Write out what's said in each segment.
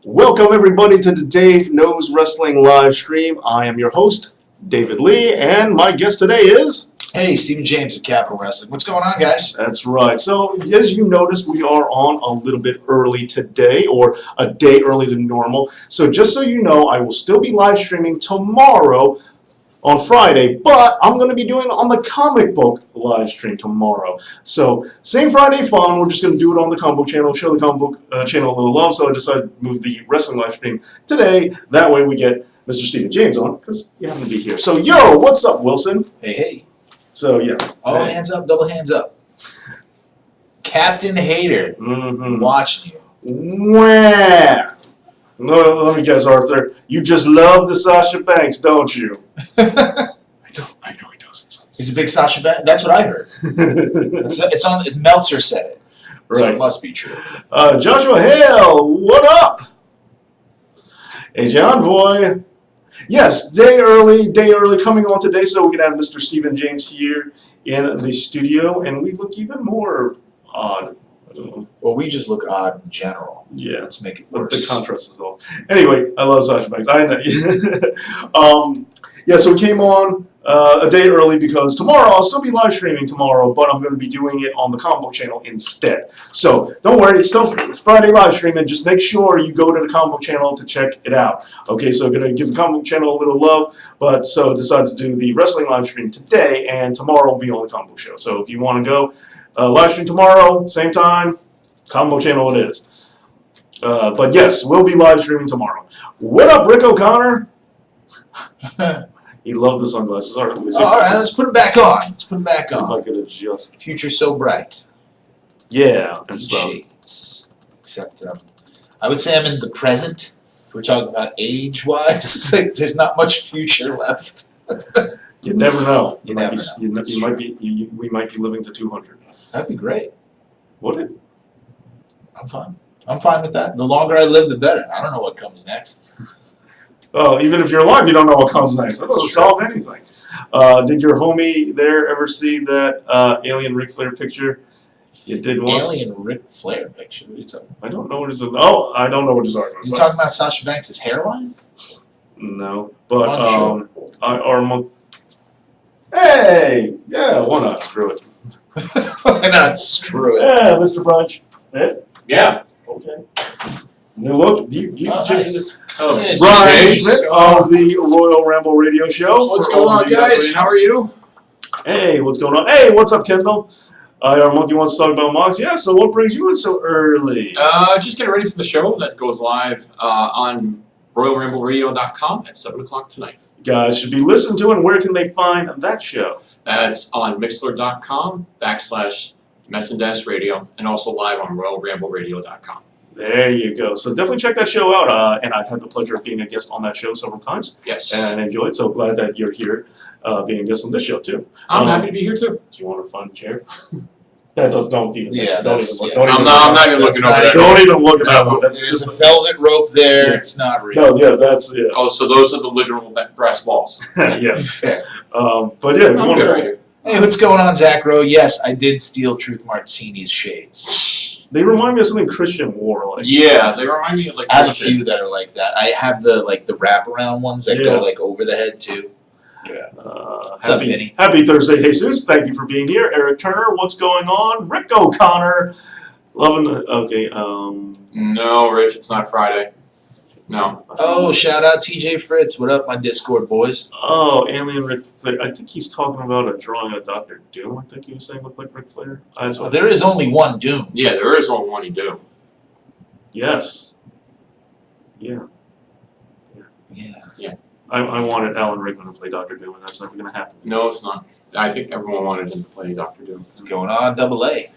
Welcome everybody to the Dave Knows Wrestling live stream. I am your host, David Lee, and my guest today is... Hey, Stephen James of Capital Wrestling. What's going on, guys? That's right. So, as you noticed, we are on a little bit early today, or a day early than normal. So, just so you know, I will still be live streaming tomorrow on Friday, but I'm going to be doing it on the comic book live stream tomorrow. So, same Friday fun, we're just going to do it on the comic book channel, show the comic book channel a little love, so I decided to move the wrestling live stream today. That way we get Mr. Stephen James on, because you happen to be here. So, yo, what's up, Wilson? Hey, hey. So, yeah. All hands up, double hands up. Captain Hater, watching you. Wah! Let me guess, Arthur. You just love the Sasha Banks, don't you? I know he doesn't. He's a big Sasha Banks. That's what I heard. It's on. Meltzer said it, so Right. it must be true. Joshua Hale, what up? AJ Envoy. Yes, day early coming on today, so we can have Mr. Stephen James here in the studio, and we look even more odd. I don't know. Well, we just look odd in general. Yeah. Let's make it The worse. contrast is off. Anyway, I love Sasha Banks. I know. Yeah, so we came on a day early because tomorrow, I'll still be live streaming tomorrow, but I'm going to be doing it on the comic book channel instead. So don't worry, it's Friday live streaming. Just make sure you go to the comic book channel to check it out. Okay, so going to give the comic book channel a little love, but so decided to do the wrestling live stream today, and tomorrow will be on the comic book show. So if you want to go live stream tomorrow, same time, comic book channel it is. But yes, we'll be live streaming tomorrow. What up, Rick O'Connor? He loved the sunglasses. All right, Let's put him back on. Let's put him back if I on. could adjust. Future so bright. Yeah, and stuff. Shades. Except, I would say I'm in the present. If we're talking about age-wise, it's like there's not much future left. You never know. You never know. You might be. We might be living to 200. That'd be great. Would it? I'm fine. I'm fine with that. The longer I live, the better. I don't know what comes next. Oh, even if you're alive, you don't know what comes next. That doesn't solve anything. Did your homie there ever see that alien Ric Flair picture? You did once. Alien Ric Flair picture. What are you talking about? I don't know what he's. Oh, I don't know what he's talking about. He's talking about Sasha Banks' hairline? No, but Unsure. Hey, yeah, why not? Screw it. Why not? Screw it. Yeah, Mr. Brunch. Yeah. Okay. New look. Do you Nice. Hey, Brian James. Schmidt of the Royal Ramble Radio Show. What's For going all of on, you guys? How are you? Hey, what's going on? Hey, what's up, Kendall? Our monkey wants to talk about Mox. Yeah, so what brings you in so early? Just getting ready for the show that goes live on RoyalRambleRadio.com at 7 o'clock tonight. Guys should be listened to, and where can they find that show? That's on Mixlr.com/Messendash Radio and also live on RoyalRambleRadio.com. There you go. So definitely check that show out. And I've had the pleasure of being a guest on that show several times Yes. and enjoyed. So glad that you're here being a guest on this show, too. I'm happy to be here, too. Do you want to find a chair? Don't even. Yeah, don't that's- even look. yeah. Don't even I'm look. not even looking over there. Don't even look at that one. That's There's just a velvet rope there. Yeah. It's not real. no. Yeah, that's yeah. Oh, so those are the literal brass balls. Yeah. Fair. But yeah, we I'm want good to. right here. Hey, what's going on, Zach Rowe? Yes, I did steal Truth Martini's shades. They remind me of something Christian wore. Like, Yeah, they remind me of like I have a Christian. few that are like that. I have the wraparound ones that Yeah. go like over the head too. What's up, Vinny? Happy Thursday, Jesus. Thank you for being here. Eric Turner, what's going on? Rick O'Connor, loving the. Okay. No, Rich, it's not Friday. No. Oh, shout out TJ Fritz. What up, my Discord boys? Oh, Alien Ric Flair. I think he's talking about a drawing of Dr. Doom. I think he was saying looked like Ric Flair. Well, there is only one Doom. Yeah, there is only one you do. Yes. Yeah. Yeah. I wanted Alan Rickman to play Dr. Doom, and that's never going to happen. No, it's not. I think everyone wanted him to play Dr. Doom. What's going on, Double A?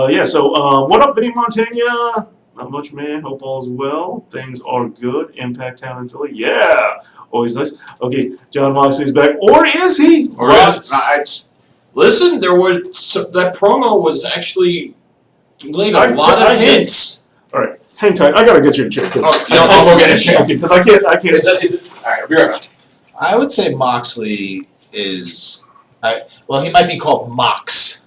Yeah, so what up, Vinny Montana? Not much, man. Hope all is well. Things are good. Impact Town in Philly. Yeah. Always nice. Okay, John Moxley's back. Or is he? Or is, listen, there was that promo was actually laid a lot of hints. All right, hang tight. I gotta get you a chair. Oh, you know, I'll go get a chair. Because I can't. Is it? All right, I'll be right back. I would say Moxley is, well, he might be called Mox.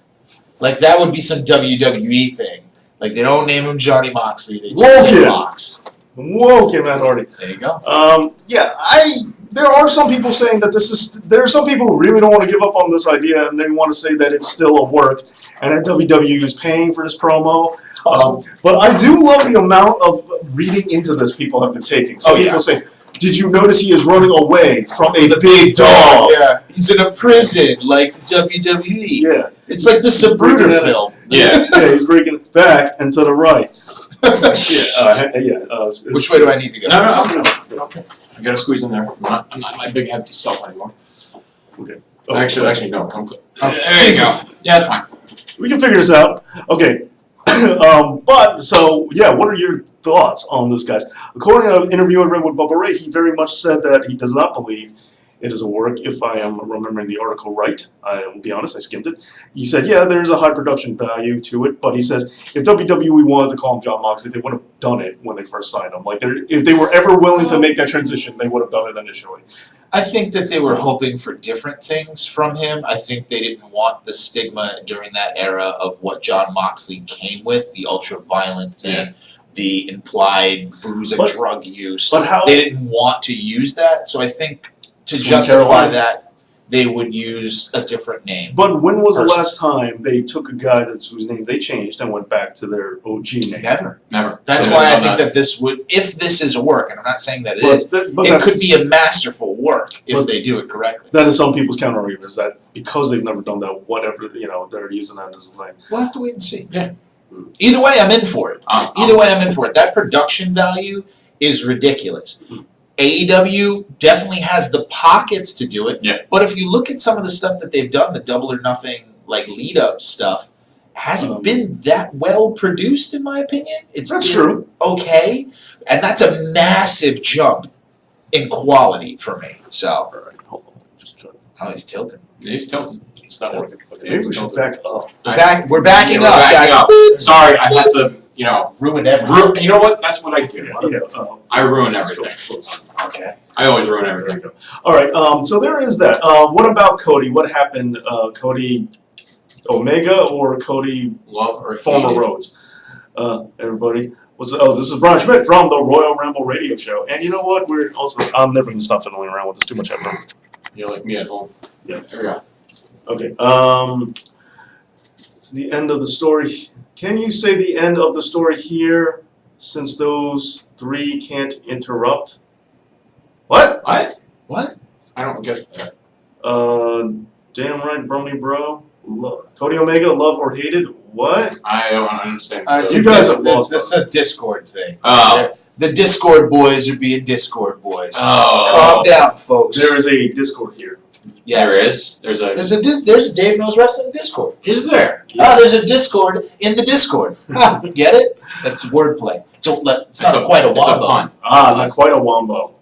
Like that would be some WWE thing. Like they don't name him Johnny Moxley, they just say Logan. Mox. Whoa, okay, Matt Hardy. There you go. There are some people saying that there are some people who really don't want to give up on this idea and they want to say that it's still a work and that WWE is paying for this promo. But I do love the amount of reading into this people have been taking. Some people say, did you notice he is running away from a big dog? Yeah, he's in a prison like the WWE. Yeah. It's like the Sabruder film. Yeah. Yeah, he's breaking it back and to the right. Which way do I need to go? No. Okay. I gotta squeeze in there. I'm not my big hefty self anymore. Okay. Actually, no. Come clear. Oh, There you go. Yeah, that's fine. We can figure this out. Okay. What are your thoughts on this, guys? According to an interview I read with Bubba Ray, he very much said that he does not believe it is a work, if I am remembering the article right. I will be honest, I skimmed it. He said, yeah, there's a high production value to it, but he says if WWE wanted to call him John Moxley, they would have done it when they first signed him. Like, if they were ever willing to make that transition, they would have done it initially. I think that they were hoping for different things from him. I think they didn't want the stigma during that era of what John Moxley came with, the ultra-violent thing, the implied booze and drug use. But how? They didn't want to use that, so I think to Sweet justify Caroline. that, they would use a different name. But when was the Person. last time they took a guy whose name they changed and went back to their OG name? Never. Never. That's So why I I'm think not- that this would, if this is a work, and I'm not saying that it is, But it that's- could be a masterful work if But- they do it correctly. That is some people's counter argument, is that because they've never done that, whatever, they're using that as a name. We'll have to wait and see. Yeah. Either way, I'm in for it. Um, Either way, I'm in for it. That production value is ridiculous. AEW definitely has the pockets to do it. Yeah. But if you look at some of the stuff that they've done, the Double or Nothing lead up stuff, hasn't been that well produced in my opinion. It's That's been true. okay, and that's a massive jump in quality for me. So, Alright, hold on. Just try. oh, he's tilted. He's tilted. It's not working. Okay, maybe we should back up. We're backing Yeah, up, we're backing guys. up. Sorry, I had to, Ruin everything. You know what? That's what I do. I ruin let's go everything. close. Okay. I always ruin There we everything. go. Alright, so there is that. What about Cody? What happened? Cody Omega or Cody Love or hate former it. Rhodes? Everybody. This is Brian Schmidt from the Royal Ramble Radio Show. And you know what? I'm never going to stop fiddling around with this too much happening. You're like me at home. Yeah. There we go. Okay. It's the end of the story. Can you say the end of the story here, since those three can't interrupt? What? What? What? I don't get that. Damn right, Brumley bro. Cody Omega, love or hated? What? I don't understand. It's You a guys have lost that's a Discord thing. Oh. The Discord boys are being Discord boys. Oh. Calm down, folks. There is a Discord here. Yes. There is. There's a Dave Knows Wrestling Discord. Is there? Oh, there's a Discord in the Discord. Ha, get it? That's wordplay. So it's not quite a It's a wombo. pun. Not quite a wombo,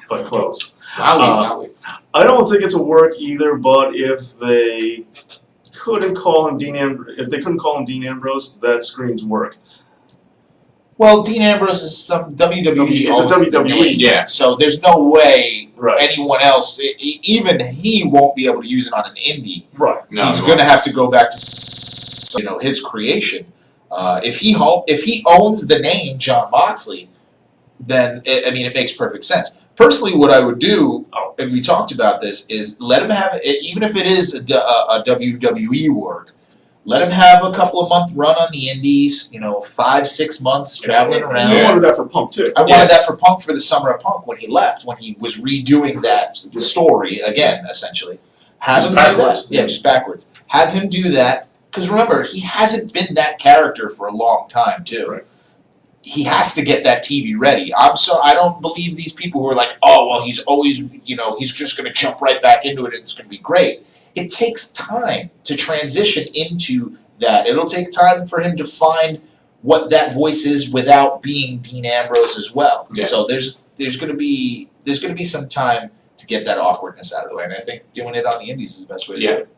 but close. Wowie. I don't think it's a work either, but if they couldn't call him Dean Ambrose, that screams work. Well, Dean Ambrose is some WWE. It's a owns the WWE. name, Yeah. So there's no way Right. anyone else, even he, won't be able to use it on an indie. Right. No. He's going to have to go back to his creation. If he owns the name John Moxley, then it makes perfect sense. Personally, what I would do, and we talked about this, is let him have it, even if it is a WWE work. Let him have a couple of month run on the indies. 5-6 months traveling around. I wanted that for Punk too. I wanted that for Punk for the Summer of Punk when he left, when he was redoing that story again, essentially. Have Just him backwards. do that. Yeah, just backwards. Have him do that, because remember, he hasn't been that character for a long time, too. Right. He has to get that TV ready. I don't believe these people who are like, oh, well, he's always, he's just going to jump right back into it and it's going to be great. It takes time to transition into that. It'll take time for him to find what that voice is without being Dean Ambrose as well. Yeah. So there's going to be some time to get that awkwardness out of the way, and I think doing it on the indies is the best way to do it.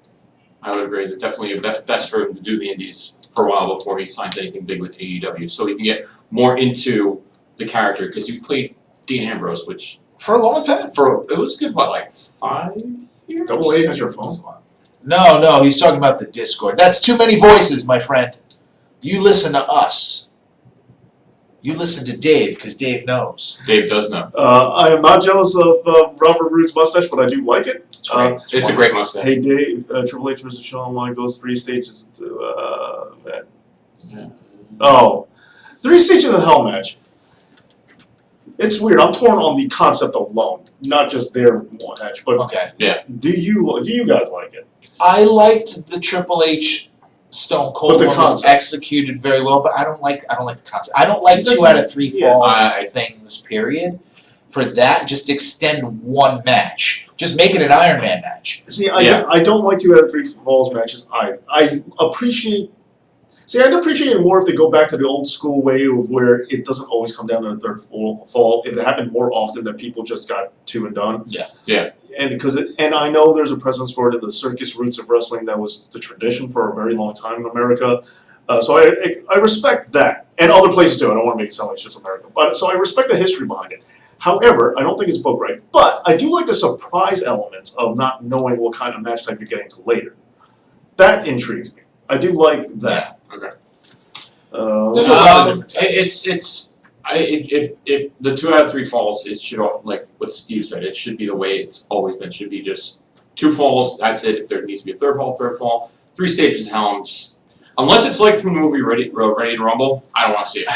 I would agree. It's definitely best for him to do the indies for a while before he signs anything big with AEW, so he can get more into the character, because he played Dean Ambrose, which For a long time. it was good. What, like 5 years? Double A has your phone. No, he's talking about the Discord. That's too many voices, my friend. You listen to us. You listen to Dave because Dave knows. Dave does know. I am not jealous of Robert Roode's mustache, but I do like it. It's great. It's a great mustache. Hey Dave, Triple H versus Shawn Michaels, 3 stages. Yeah. Oh, 3 stages of hell match. It's weird. I'm torn on the concept alone, not just their match. But Okay. do you guys like it? I liked the Triple H Stone Cold But the one was concept. executed very well, but I don't like the concept. I don't like See, this 2 out is- of 3 yeah. falls I- things. Period. For that, just extend 1 match. Just make it an Iron Man match. See, Yeah. I don't like 2 out of 3 falls matches. I appreciate. See, I'd appreciate it more if they go back to the old school way of where it doesn't always come down to the 3rd fall. If it happened more often, that people just got 2 and done. Yeah. Yeah. And I know there's a presence for it in the circus roots of wrestling. That was the tradition for a very long time in America. So I respect that, and other places too. I don't want to make it sound like it's just America, but so I respect the history behind it. However, I don't think it's booked right. But I do like the surprise elements of not knowing what kind of match type you're getting to later. That intrigues me. I do like that. Okay. There's a lot of different If the 2 out of 3 falls, it should like what Steve said. It should be the way it's always been. It should be just 2 falls. That's it. If there needs to be a third fall. 3 stages of hell. Unless it's like from the movie Ready to Rumble, I don't want to see it.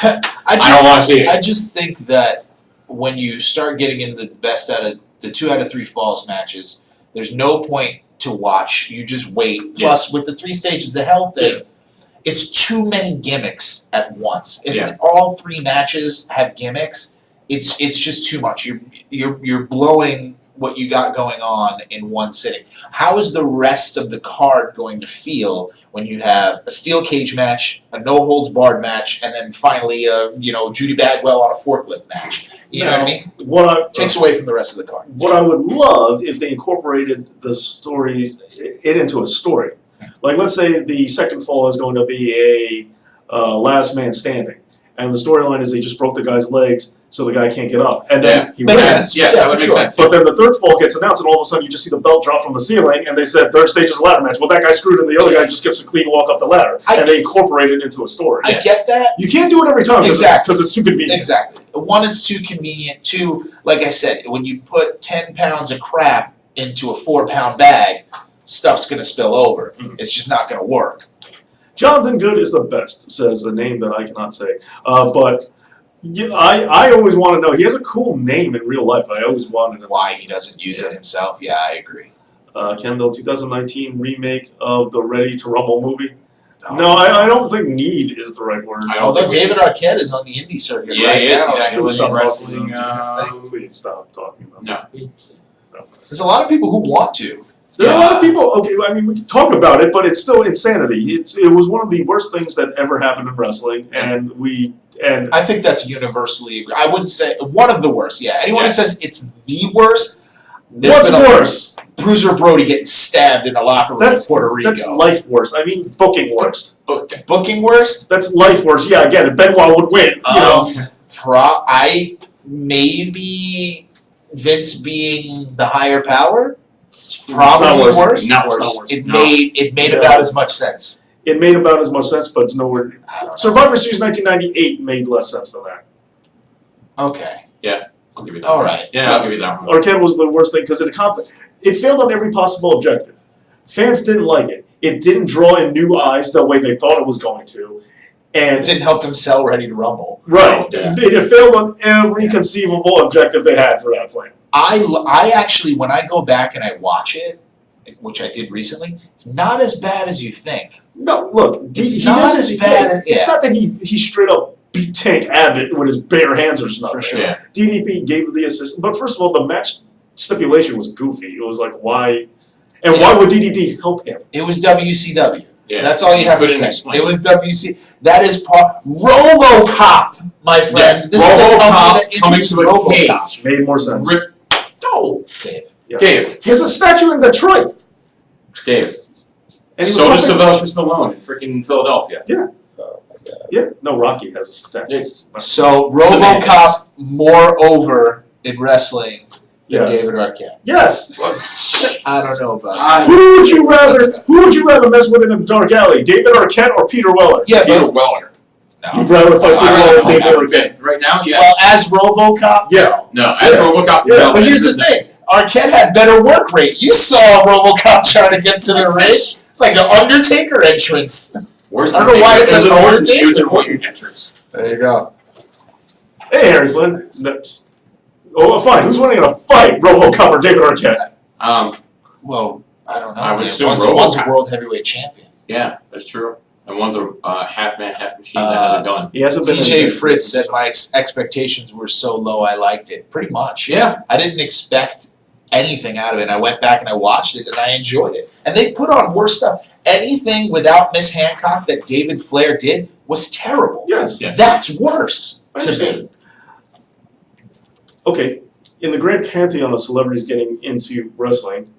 I don't want to see it. I just think that when you start getting into the best out of the 2 out of 3 falls matches, there's no point to watch. You just wait. Yeah. Plus, with the 3 stages of hell thing, it's too many gimmicks at once. If Yeah. all 3 matches have gimmicks, it's just too much. You're blowing what you got going on in one sitting. How is the rest of the card going to feel when you have a steel cage match, a no holds barred match, and then finally a Judy Bagwell on a forklift match? You know what I mean? Takes away from the rest of the card. What I would love if they incorporated the stories into a story. Like, let's say the second fall is going to be a last man standing, and the storyline is they just broke the guy's legs, so the guy can't get up, and then he Makes wins. sense. Yeah, Yeah, that would for make sure. sense. But then the third fall gets announced, and all of a sudden you just see the belt drop from the ceiling, and they said 3rd stage is a ladder match. Well, that guy screwed, and the other guy just gets a clean walk up the ladder, and they incorporate it into a story. I get that. You can't do it every time Exactly. because it's too convenient. Exactly. 1, it's too convenient. 2, like I said, when you put 10 pounds of crap into a 4-pound bag, stuff's going to spill over. Mhm. It's just not going to work. Jonathan Good is the best, says a name that I cannot say. But yeah, I always want to know. He has a cool name in real life. I always wanted to. Why he doesn't use it himself? Yeah, I agree. Kendall, 2019 remake of the Ready to Rumble movie. No, I don't think need is the right word. I don't Although think we- David Arquette is on the indie circuit Yeah, right he is. now. He's actually Stop wrestling, doing his thing. Please stop talking about that. No. There's a lot of people who want to. There are a lot of people. Okay, I mean, we can talk about it, but it's still insanity. It was one of the worst things that ever happened in wrestling, and I think that's universally agree. I wouldn't say one of the worst. Yeah, anyone who Yeah. says it's the worst. there's what's been a- worse? Bruiser Brody getting stabbed in a locker room in Puerto Rico. That's life worse. I mean, booking worst. Okay. Booking worst. That's life worse. Yeah, again, if Benoit would win, you know. I maybe Vince being the higher power. It's probably worse. worse. Not worse. Not worse. It No. made Yeah. about as much sense. It made about as much sense, but it's nowhere. I don't know. Survivor Series 1998 made less sense than that. Okay. I'll give you that. All one. right. Yeah, I'll give you that one. Arquette was the worst thing because it failed on every possible objective. Fans didn't like it. It didn't draw in new eyes the way they thought it was going to. It And didn't help them sell Ready to Rumble. right, Yeah. it failed on every Yeah. conceivable objective they had for that plan. I actually, when I go back and I watch it, which I did recently, it's not as bad as you think. No, look, It's he not doesn't- as bad as- It's yeah. not that he straight up beat Tank Abbott with his bare hands or something. For sure. Yeah. DDP gave the assist, but first of all, the match stipulation was goofy. It was like, why? And Yeah. why would DDP help him? It was WCW. Yeah. That's all you have to Couldn't say. explain. It was WC. That is part RoboCop, my friend. Yeah. This is a company RoboCop that coming introduced to a RoboCop. cage. Made more sense. Rip. No. Dave. Yeah. Dave. He has a statue in Detroit. Dave. And he was So does talking- Sylvester Stallone in freaking Philadelphia. Yeah, no, Rocky has a statue. It's So Semantics. RoboCop more over in wrestling than Yes. David Arquette. Yes. I don't know about that. I, Who would you rather mess with in a dark alley, David Arquette or Peter Weller? Yeah, Peter but Weller. You'd rather fight I people rather with fight David Arquette. Right now, yes. Well, as RoboCop, Yeah. no, as Yeah. RoboCop, Yeah, no. but here's the thing: Arquette had better work rate. You saw RoboCop trying to get to the ring. It's like an Undertaker entrance. Worse I don't know why it says It was Undertaker. an Orton entrance. There you go. Hey, Harry Flynn. Oh, fine. Who's winning in a fight, RoboCop or David Arquette? Well, I don't know. I would man. assume One's a RoboCop. world heavyweight champion. Yeah, that's true. And one's a half man, half machine that has a gun. He hasn't been. TJ Fritz said my expectations were so low, I liked it. Pretty much. Yeah. I didn't expect anything out of it. And I went back and I watched it and I enjoyed it. And they put on worse stuff. Anything without Miss Hancock that David Flair did was terrible. Yes. Yeah. That's worse I to understand. me. Okay. In the grand pantheon of celebrities getting into wrestling,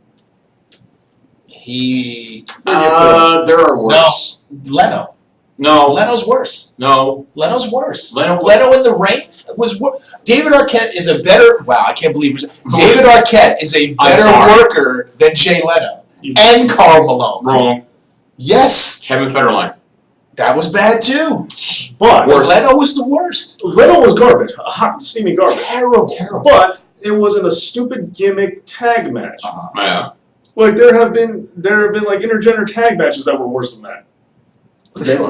There are worse. Leno. No. Leno's worse. No. Leno's worse. Leno. Leno in the ring was worse. David Arquette is a better. Wow, I can't believe David Arquette is a better sorry. worker than Jay Leno and Karl Malone. Wrong. Yes, Kevin Federline. that was bad too. but Worse. Leno was the worst. Leno was garbage, hot, steaming garbage. Terrible. But it was in a stupid gimmick tag match. Yeah. Like there have been like intergender tag matches that were worse than that.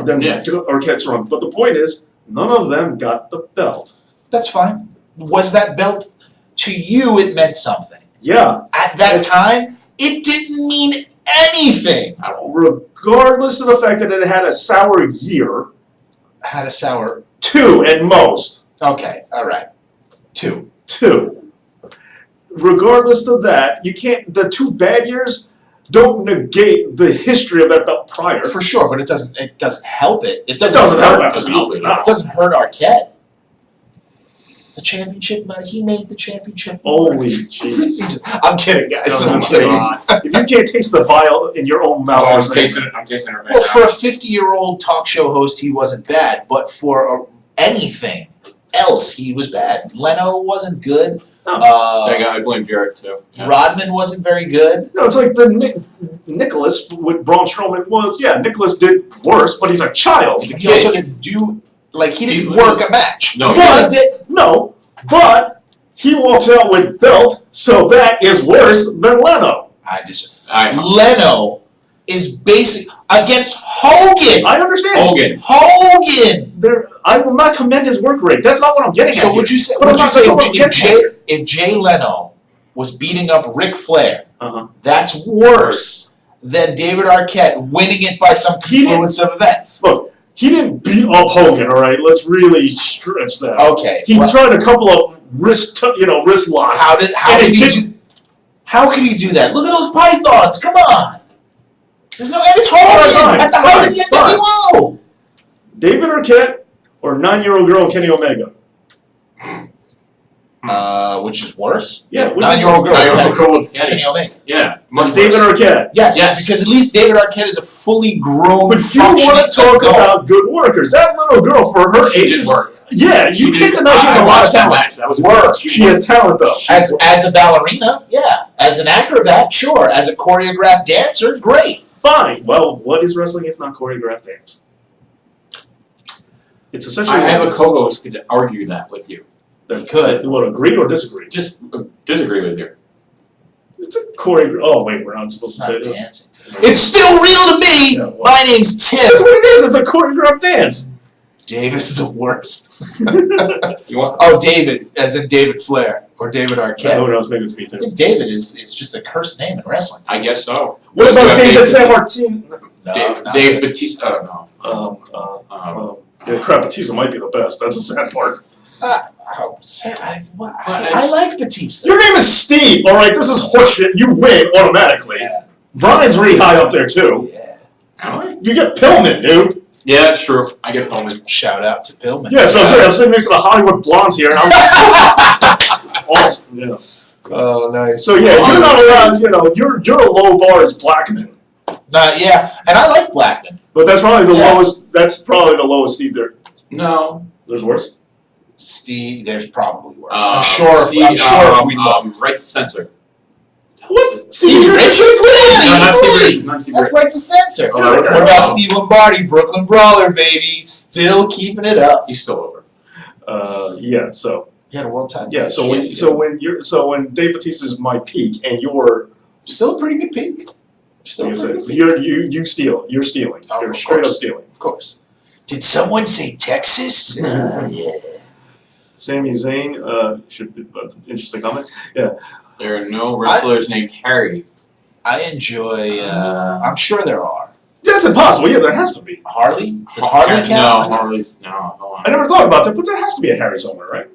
Than Yeah. Arquette's run. But the point is, none of them got the belt. That's fine. Was that belt to you? It meant something. Yeah, At that time, it didn't mean anything. regardless of the fact that it had a sour year, Had a sour. 2 at most. Okay, all right. 2. 2. Regardless of that, you can't. The 2 bad years don't negate the history of that belt prior. For sure, but it doesn't help it. It It doesn't, doesn't help. hurt. Absolutely It not. doesn't hurt Arquette. The championship, he made the championship. Holy It's jeez. prestigious. I'm kidding, guys. Oh I'm my kidding. God. If you can't taste the vial in your own mouth, I'm tasting it right Well, now. for a 50-year-old talk show host, he wasn't bad, but for anything else, he was bad. Leno wasn't good. I blame Jarrett too. Yeah. Rodman wasn't very good. No, it's like the Nicholas with Braun Strowman was. Yeah, Nicholas did worse, but he's a child. He also didn't do he didn't He- work a match. No, he he did. No, but he walks out with belt, so that is worse than Leno. I just I, Leno is basic against Hogan. I understand. Hogan. I will not commend his work rate. That's not what I'm getting So at. would you say? But Would I'm you not- say that's not what I'm getting at. if Jay Leno was beating up Ric Flair, Uh-huh. that's worse than David Arquette winning it by some He didn't- confluence of events? Look, he didn't beat up Hogan. All right, let's really stretch that. Okay. He well, tried a couple of wrist locks. how and did he he didn't- do? How could he do that? Look at those pythons! Come on. There's no. And it's Fine, Hogan at the height of the fine. NWO. David Arquette or 9-year-old girl Kenny Omega. Which is worse? Yeah, which is 9-year-old girl. I go with Kenny Kenny. Omega. Yeah, much David worse. Arquette. Yes, because at least David Arquette is a fully grown, But you want functioning to talk adult. about good workers. That little girl, for her She age, did is work. yeah. You She can't did- deny she has I a lot of watched that talent. match. That was Work. good. She has talent, though. As a ballerina, yeah. As an acrobat, sure. As a choreographed dancer, great. Fine. Well, what is wrestling if not choreographed dance? It's essentially. I have a co-host who could argue that with you. that could. What, agree or disagree? Just disagree with you. It's a choreograph. Oh wait, we're not supposed It's to not say that. dancing. It's still real to me. Yeah, well. My name's Tim. That's what it is. It's a choreographed dance. Dave is the worst. You want? Oh, David, as in David Flair or David Yeah, Arquette. who knows? Maybe it's me I too. think David is just a cursed name in wrestling. I guess so. What Because you about have David San Martin? No, Dave, not Dave Batista. No. Um, yeah, crap, Batista might be the best. That's a sad part. Oh, I like Batista. Your name is Steve, alright? This is horseshit. You win automatically. Yeah. Brian's really high up there, too. Yeah. Am I? You get Pillman, dude. Yeah, that's true. I get Pullman. Shout out to Pillman. Yeah, so great. I'm sitting next to the Hollywood blondes here, and I'm awesome. Yeah. Oh, nice. So yeah, you're not allowed. Your low bar is Blackman, Yeah, and I like Blackman. but that's probably the Yeah. lowest. That's probably the lowest Steve there. No. There's worse. Steve, there's probably worse. I'm sure. Steve, I'm sure if we looked. Right to censor. What? Stevie Richards? No, Yeah, not Steve right. Richards. Not Steve That's Richards. right to censor. Oh, that was What about Steve Lombardi, Brooklyn Brawler, baby? Still keeping it up. He's still over. Yeah. So He had a world title. yeah. So Yes, when he when Dave Bautista's my peak and you're Still a pretty good peak. Still a like I pretty said, good peak. you steal. You're stealing. Oh, You're of straight up course. stealing. Of course. Did someone say Texas? Yeah. Sami Zayn should be interesting comment. There are no wrestlers named Harry. I enjoy. I'm sure there are. That's impossible. Yeah, there has to be. Harley? Does Harley No, count? Harley's no. Hold on. I never thought about that, but there has to be a Harry somewhere, right?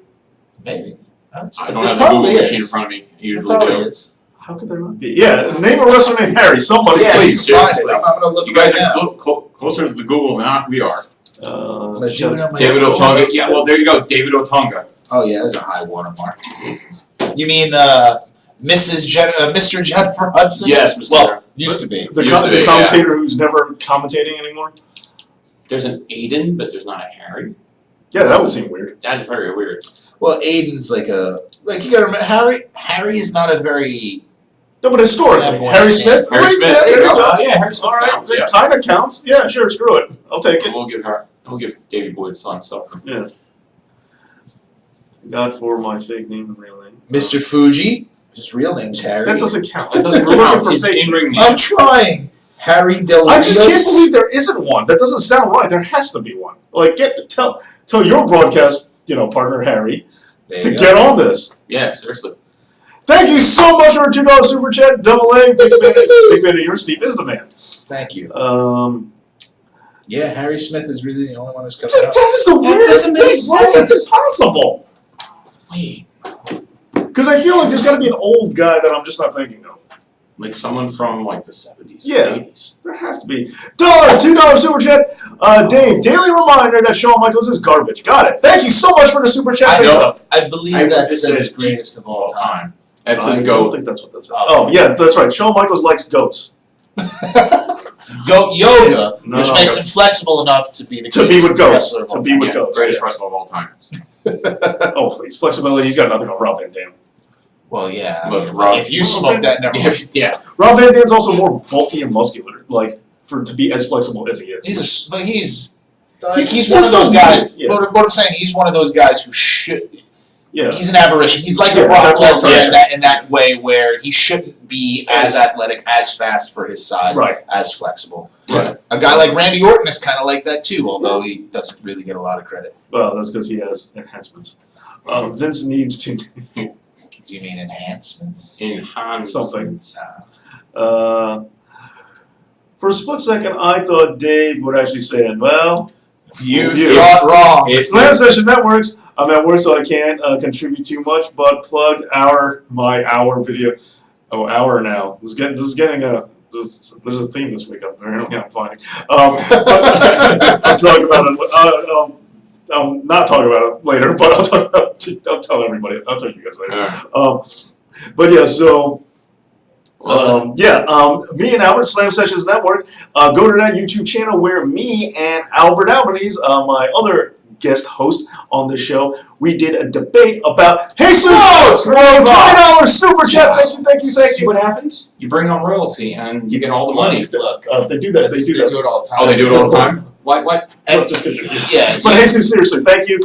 Maybe. I don't There have the Google probably machine in is. front of me. I There usually probably do. is. How could there not be? Yeah, name a wrestler named Harry. Somebody, Yeah, please. you can find it. seriously. I'm gonna look You guys right are now. closer to the Google than we are. But doing it on my David phone. Otunga. Yeah, well, there you go. David Otunga. Oh yeah, that's a high watermark. You mean Mr. Jennifer Hudson? Yes, Mr. Well, used to be. The, Used to be, the commentator who's never commentating anymore. There's an Aiden, but there's not a Harry. Yeah, that would seem weird. That's very weird. Well, Aiden's like you gotta remember Harry is not a very No, but historically, Yeah, boy. Harry Smith. Harry Right, Smith. Yeah, there you Yeah, go. Yeah, Harry Smith. All right, sounds, that yeah. kind of counts. Yeah, sure, screw it. I'll take it. We'll give her. We'll give Davey Boyd's son something. Yeah. God for my fake name and real name. Mr. Fuji. His real name's Harry. That doesn't count. That doesn't We're looking count. for It's fake. in-ring name. I'm trying. Harry Del I just can't Rios. believe there isn't one. That doesn't sound right. There has to be one. Like, tell your broadcast, partner Harry, There to you go. get on this. Yeah, seriously. Thank you so much for a $2 super chat. Double A. Big fan of yours. Steve is the man. Thank you. Yeah, Harry Smith is really the only one who's coming That up. is the weirdest doesn't make thing. Why? That's sense. impossible. Wait, Because I feel like there's got to be an old guy that I'm just not thinking of. like someone from like the 70s, Yeah. 80s. There has to be. $2 super chat. Dave, daily reminder that Shawn Michaels is garbage. Got it. Thank you so much for the super chat. I Face know. up. I believe I- that it says says greatest of all All time. time. That's I his don't goat. think that's what that says. Oh. Oh, yeah, that's right. Shawn Michaels likes goats. Goat yoga, No, which no, makes him flexible enough to be the To be greatest with goats. wrestler of To all be time. with Yeah, goats. greatest Yeah. wrestler of all time. Oh, please. Flexibility. He's got nothing on Rob Van Dam. Well, yeah. I Look, mean, Rob- if you smoke that, never mind. Yeah, Rob Van Dam's also more bulky and muscular, to be as flexible as he is. He's one He's of those still guys. yeah. What I'm saying, he's one of those guys who should. Yeah. He's an aberration. He's like Yeah, a Brock that's what I'm Lesnar saying. in that way, where he shouldn't be as athletic, as fast for his size, Right. as flexible. Right. A guy like Randy Orton is kind of like that too, although he doesn't really get a lot of credit. Well, that's because he has enhancements. Vince needs to. Do you mean enhancements? enhanced. Something. For a split second, I thought Dave would actually say it. Well, You You. thought wrong. It's Slam Session Networks. I'm at work, so I can't contribute too much, but plug my hour video. Oh, hour now. This is getting a. There's a theme this week. Apparently, I'm finding. I'll talk about it. I'm not talking about it later, but I'll tell everybody. I'll tell you guys later. But yeah, so. Me and Albert, Slam Sessions Network, go to that YouTube channel where me and Albert Albanese, my other guest host on the show, we did a debate about Jesus! $20 super chat! Thank you. See what happens? You bring on royalty and you get all the money. Look, They do that. They do that. it all the time. Oh, they do it all the time? What? And- Just 'cause you're here. yeah, But Jesus, seriously, thank you.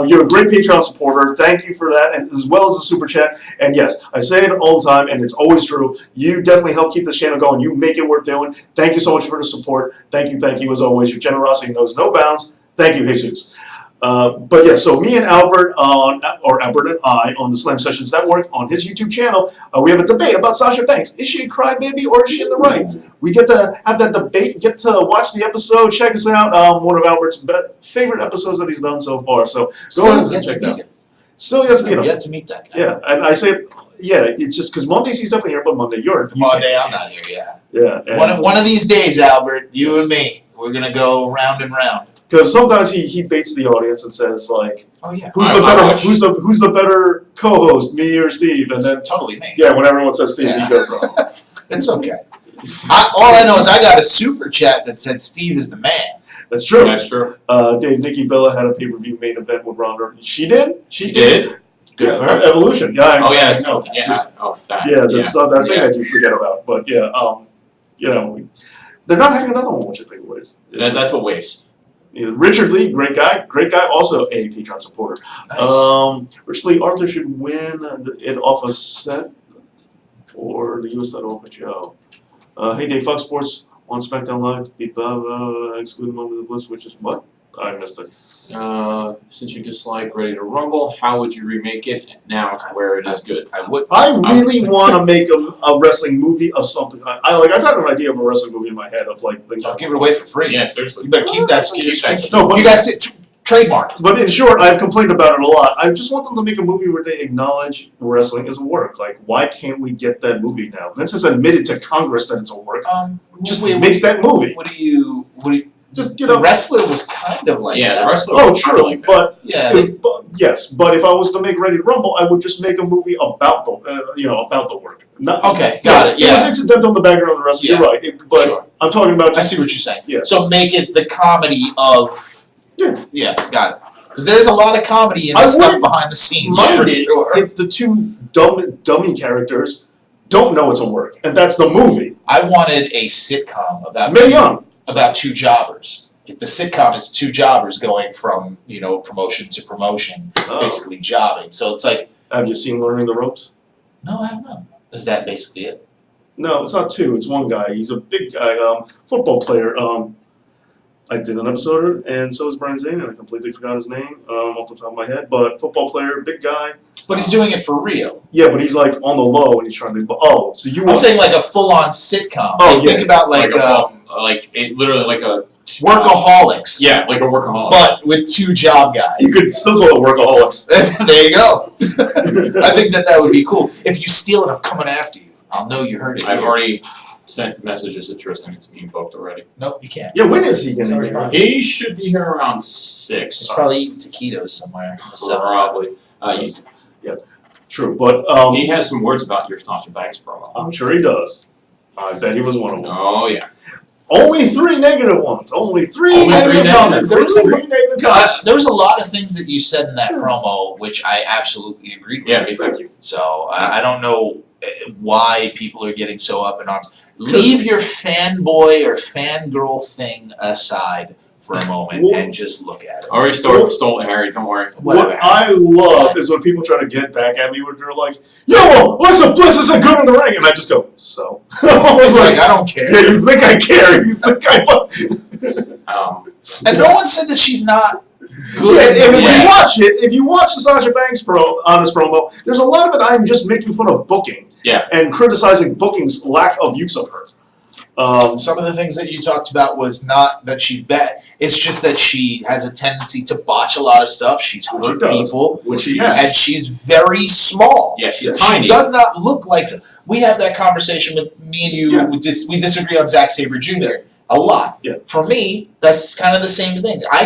You're a great Patreon supporter. Thank you for that, and as well as the super chat. And yes, I say it all the time, and it's always true. You definitely help keep this channel going. You make it worth doing. Thank you so much for the support. Thank you as always. Your generosity knows no bounds. Thank you, Jesus. But yeah, so me and Albert Albert and I on the Slam Sessions Network on his YouTube channel, we have a debate about Sasha Banks. Is she a crybaby or is she in the right? We get to have that debate, get to watch the episode, check us out. One of Albert's favorite episodes that he's done so far. So go ahead and check it out. Still yet to meet him. Yet to meet that guy. Yeah, and I say, it's just because Mondays he's definitely here, but Monday you're. Monday, I'm not here. Yeah. Yeah. and- One of these days, Albert, you and me, we're gonna go round and round. Because sometimes he baits the audience and says like, Oh yeah. who's I the better watch. who's the better co-host, me or Steve? And then It's totally me. yeah, when everyone says Steve, Yeah. he goes wrong. It's okay. All I know is I got a super chat that said Steve is the man. That's true. That's true. Dave, Nikki Bella had a pay-per-view main event with Ronda. She did. She did. Good yeah, for her. Evolution. Yeah. Oh yeah, I it's, know. yeah. Just- That. yeah, that's that thing Yeah. I do forget about. But yeah, you know, they're not having another one, which I think it is. That's a waste. Yeah, Richard Lee, great guy, also a Patreon supporter. Nice. Richard Lee, Arthur should win it off a set or the US title off a show. Hey Dave, Fox Sports on SmackDown Live to beat blah blah, excluding Moment of Bliss, which is what? I missed it. Since you dislike Ready to Rumble, how would you remake it now where it is good? I would. I really want to make a wrestling movie of something. I've had an idea of a wrestling movie in my head of like things. Don't give it away for free. Yeah, seriously. You better keep that. Keep that. No, but You guys trademarked. But in short, I've complained about it a lot. I just want them to make a movie where they acknowledge wrestling as a work. Like, why can't we get that movie now? Vince has admitted to Congress that it's a work. Just make that movie. What do you? Just The wrestler was kind of like Yeah, that. the wrestler Oh, was kinda true, like that. but Yeah. yes, but if I was to make Ready to Rumble, I would just make a movie about the about the work. Not, Okay, got it, It was yeah. incidental in the background of the wrestling. Yeah. You're right, but Sure. I'm talking about I just see what you're saying. Yeah. So make it the comedy of. Yeah. Yeah, got it. Because there's a lot of comedy in I this stuff wouldn't behind the scenes. mind For it sure. if the two dummy characters don't know it's a work, and that's the movie. I wanted a sitcom about Mae Young. two jobbers. The sitcom is two jobbers going from promotion to promotion, basically jobbing. So it's like, Have you seen Learning the Ropes? no, I have not. Is that basically it? No, it's not two. It's one guy. He's a big guy, football player. I did an episode, and so is Brian Zane, and I completely forgot his name off the top of my head. But football player, big guy. But he's doing it for real. Yeah, but he's like on the low, and he's trying to. Oh, so you I'm want? saying like a full-on sitcom. Oh, Like, yeah. think about like literally like a Workaholics, Yeah, like a workaholic. but with two job guys. You could still call it Workaholics. There you go. I think that would be cool. If you steal it, I'm coming after you. I'll know you heard it. I've here. already sent messages to Tristan. It's being booked already. Nope, you can't. Yeah, when is he gonna Sorry, be Brian. here? He should be here around 6. He's probably eating taquitos somewhere. Probably. True, but He has some words about your Sasha Banks promo. I'm sure he does. I bet he was one of them. Oh yeah. Only 3 negative ones. Only three Only negative 3 comments. negatives. There were 3 negative comments. There was a lot of things that you said in that promo which I absolutely agreed with. Yeah, me too. Thank you. So I don't know why people are getting so up in arms. Leave your fanboy or fangirl thing aside for a moment Well- and just look at it. Already stole it, Harry. Don't worry. Whatever. What I love is when people try to get back at me when they're like, "Yo, well, Alexa Bliss isn't good in the ring," and I just go, "So." I was It's like, like, I don't care. "Yeah, you think I care? You think I?" And no one said that she's not Yeah, good. and Yeah. if you watch the Sasha Banks honest promo, there's a lot of it I'm just making fun of booking. Yeah. And criticizing booking's lack of use of her. Some of the things that you talked about was not that she's bad. It's just that she has a tendency to botch a lot of stuff. She's Which she hurt does. people. Which she has. And she's very small. Yeah, she's She tiny. does not look like. We have that conversation with me and you. Yeah. We disagree on Zack Sabre Jr. a lot. Yeah. For me, that's kind of the same thing. I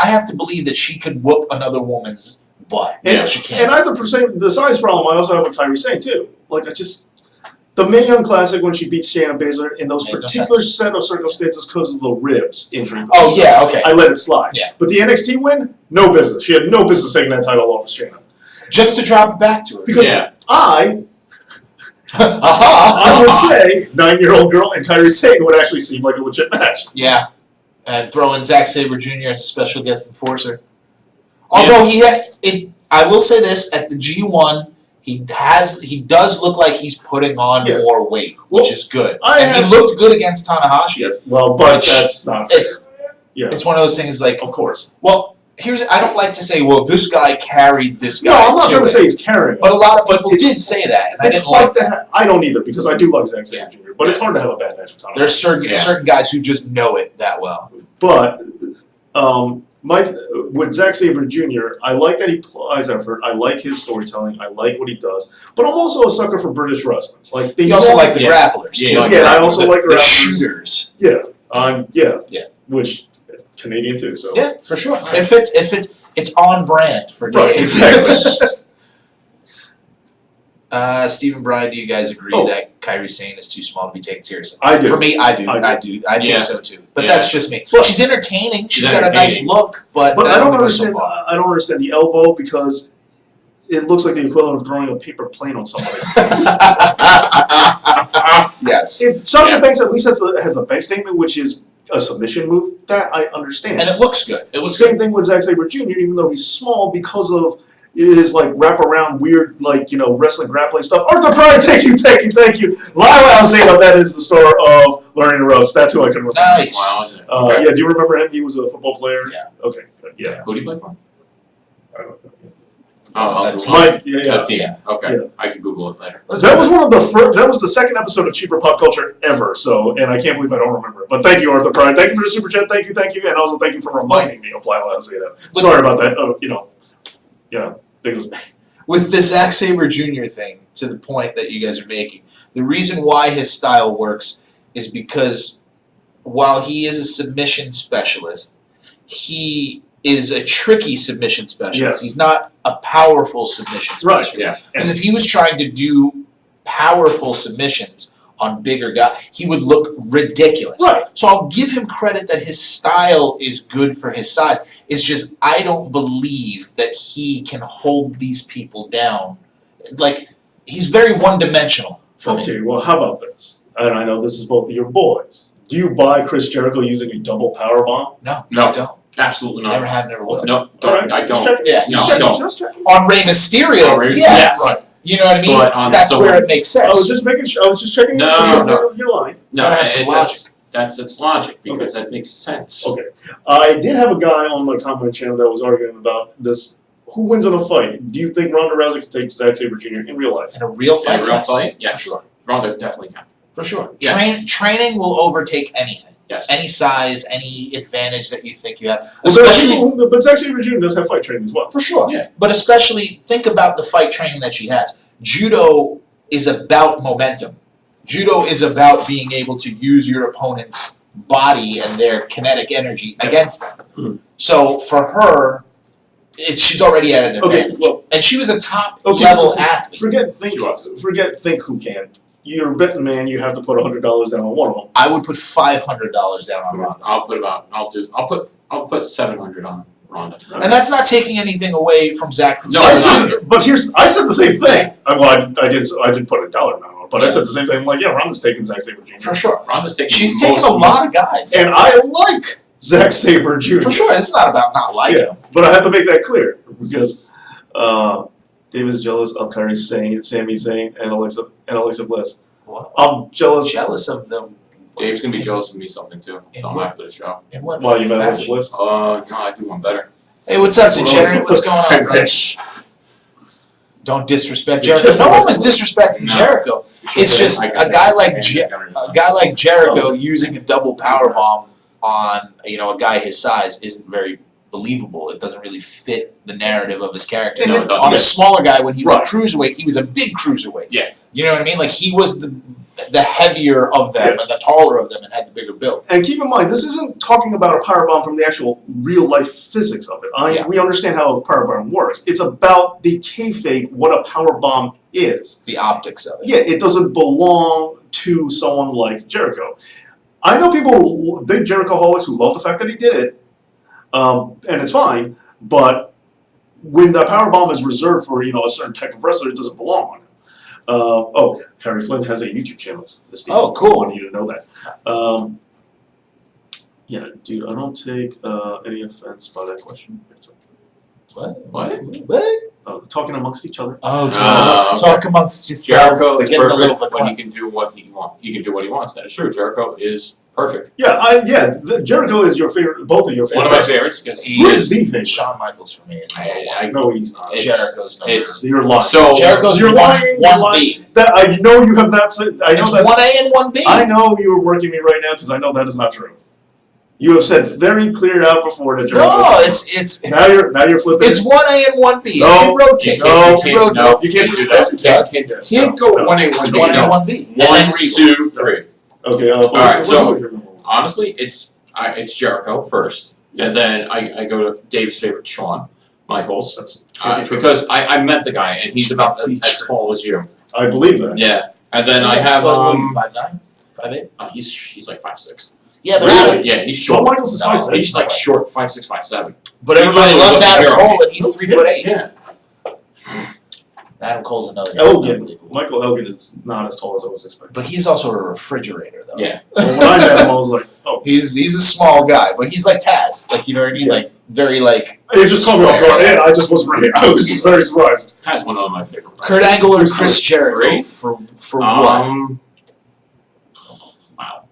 have to believe that she could whoop another woman's butt. Yeah. She can. And I have the size problem I also have with Kairi Sane too. Like the Mae Young Classic when she beats Shayna Baszler in those Made no particular sense. set of circumstances because of the ribs injury. Oh yeah, okay. I let it slide. Yeah. But the NXT win, no business. She had no business taking that title off of Shayna. Just to drop it back to her. Because Yeah. I Aha! would say 9-year-old girl and Kairi Sane would actually seem like a legit match. Yeah, and throw in Zack Sabre Jr. as a special guest enforcer. Although I will say this: at the G1, he does look like he's putting on Yeah. more weight, Well, which is good. I And he have- looked good against Tanahashi. Yes. Well, but Which that's not fair. It's one of those things like, Of course. well, I don't like to say, well, this guy carried this guy. No, I'm not trying it. to say he's carrying. But a lot of But people it's- did say that, and I It's didn't hard like to that. have. I don't either because I do love Zack Sabre Jr. But it's hard to have a bad match with Tanahashi. There's certain Yeah. certain guys who just know it that well. But with Zack Sabre Jr., I like that he applies effort. I like his storytelling. I like what he does. But I'm also a sucker for British wrestling. Like they You also know- like the Yeah. grapplers, Yeah, too. you like I also the, like the grapplers. shooters. Yeah. Yeah. Which Canadian too. So Yeah, for sure. If it's on brand for Right, Dave. exactly. Stephen Bryan, do you guys agree Oh. that Kairi Sane is too small to be taken seriously? I do. For me, I do. I do. I do. I think Yeah. so too. But Yeah. that's just me. But- She's entertaining. She's She's got a nice entertaining. look, but But I don't go so understand. far. I don't understand the elbow because it looks like the equivalent of throwing a paper plane on somebody. Yes. If Sasha Banks at least has a bank statement, which is a submission move, that I understand. And it looks good. It looks Same thing with Zack Sabre Jr., even though he's small, because of his like wraparound weird, like, you know, wrestling grappling stuff. Arthur Pride, thank you. Lyle Alcina, that is the star of Learning the Ropes. That's who I can remember. Nice. Wow, isn't it? Okay. Yeah, do you remember him? He was a football player. Yeah. Okay. Yeah. Who do you play for? I don't know. Oh, That's Google it. Mike. Yeah. That team. Yeah. Okay, Yeah. I can Google it later. That was one of the first. That was the second episode of Cheaper Pop Culture ever. So, and I can't believe I don't remember it. But thank you, Arthur Pride. Thank you for the super chat. Thank you, and also thank you for reminding me of Lyle Alcina. Sorry about that. You know, yeah, because With the Zack Sabre Jr. thing, to the point that you guys are making, the reason why his style works is because while he is a submission specialist, he is a tricky submission specialist. Yes. He's not a powerful submission Right, specialist. Yeah. Because if he was trying to do powerful submissions on bigger guys, he would look ridiculous. Right. So I'll give him credit that his style is good for his size. It's just I don't believe that he can hold these people down. Like, he's very one-dimensional for me. okay. Well, how about this? And I know this is both of your boys. Do you buy Chris Jericho using a double power bomb? No, No. I don't. Absolutely not. Never have, never will. No, All right, I just don't. checking. Yeah, No, Just I checking, don't. just checking. On Rey Mysterio, On Rey Mysterio, yes. right. You know what I mean? But on That's someone- where it makes sense. I was just making sure. I was just checking. No, for sure no. You're lying. No, Gotta have some that's its logic because that makes sense. Okay. I did have a guy on my comment channel that was arguing about this. Who wins in a fight? Do you think Ronda Rousey can take Zack Sabre Jr. in real life? In a real In fight, a real yes. fight, yes. For sure. Ronda definitely can. For sure. Yes. Training will overtake anything. Yes. Any size, any advantage that you think you have. Well, there are Especially people who- but Zack Sabre Jr. does have fight training as well. for sure. Yeah. But especially think about the fight training that she has. Judo is about momentum. Judo is about being able to use your opponent's body and their kinetic energy against them. Hmm. So for her, she's already at an Okay, advantage. well- and she was a top Okay, level so athlete. Forget think who can. You're a betting man. You have to put $100 down on one of them. I would put $500 down on Ronda. I'll put 700 on Ronda. And that's not taking anything away from Zach. No, I it's Sabre not. said, but I said the same thing. I didn't put a dollar amount on it, but I said the same thing. I'm like, yeah, Ronda's taking Zack Sabre Jr. For sure. Ronda's taking. She's taken a most- lot of guys. And I like Zack Sabre Jr. For sure. It's not about not liking Yeah, him. but I have to make that clear because Dave is jealous of Kyrie Sane, Sami Zayn, and Alexa Bliss. Well, I'm jealous. jealous of them. Dave's gonna be jealous of me something too. So I'm after the show. In what Why you met Alexa fashion? Bliss? No, I do one better. Hey, what's up, Well, degenerate? What's going on, bro? Don't disrespect Jericho. No one was disrespecting No. Jericho. It's just a guy like Jericho using a double power bomb on a guy his size isn't very believable. It doesn't really fit the narrative of his character. No, it doesn't. On a smaller guy, when he was Right. a cruiserweight, he was a big cruiserweight. Yeah. You know what I mean? Like he was the heavier of them and the taller of them and had the bigger build. And keep in mind, this isn't talking about a power bomb from the actual real life physics of it. Yeah. We understand how a power bomb works. It's about the kayfabe, what a power bomb is. The optics of it. Yeah, it doesn't belong to someone like Jericho. I know people, big Jericho-holics, who love the fact that he did it, and it's fine. But when the power bomb is reserved for a certain type of wrestler, it doesn't belong on him. Harry Flynn has a YouTube channel. Oh, cool. I want you to know that. Yeah, dude, I don't take any offense by that question. What? Talking amongst each other. Oh, okay. talk amongst yourselves. Jericho is Getting a little perfect when he verklempt. can do what he wants. He can do what he wants. That is true. Jericho is perfect. Yeah, Jericho is your favorite. Both of your One favorites. of my favorites because He he Who is. is the favorite? Shawn Michaels for me is number one. I No, he's not. It's- Jericho's number it's- You're lying. So Jericho's You're lying, you're one lying. B. That I know you have not said. I know It's that. 1A and 1B. I know you are working me right now because I know that is not true. You have said very clear out before that Jericho. No, it's Now you're flipping. it's 1A and 1B. No, It rotates. no, It rotates. you can't do Yes, that. it does. Can't go No. 1A, It's 1B. 1A and No. 1B. And then 1, Regal. 2, 3. Okay. right, so- Honestly, it's Jericho first, and then I go to Dave's favorite, Shawn Michaels, That's because I met the guy and he's about as tall as you. I believe that. Yeah, and then I Is it- have what are you, 5'9"? 5'8"? he's like 5'6". Yeah, but Really? Yeah, he's Shawn short. Michaels is No, 5'6". He's like short, 5'6", 5'7". But everybody He loves was a Adam hero. Cole and he's 3'8". Yeah. Adam Cole's another guy. Elgin. Unbelievable. Michael Elgin is not as tall as I was expecting. But he's also a refrigerator, though. Yeah. Well, when I met him, I was like, oh. He's a small guy, but he's like Taz. Like, you know what I mean? Yeah. Like, very, like, It just caught me off guard. Yeah, I just wasn't ready. I was just very surprised. That's one of my favorite. Kurt Angle or Chris Jericho Great. for what? Wow.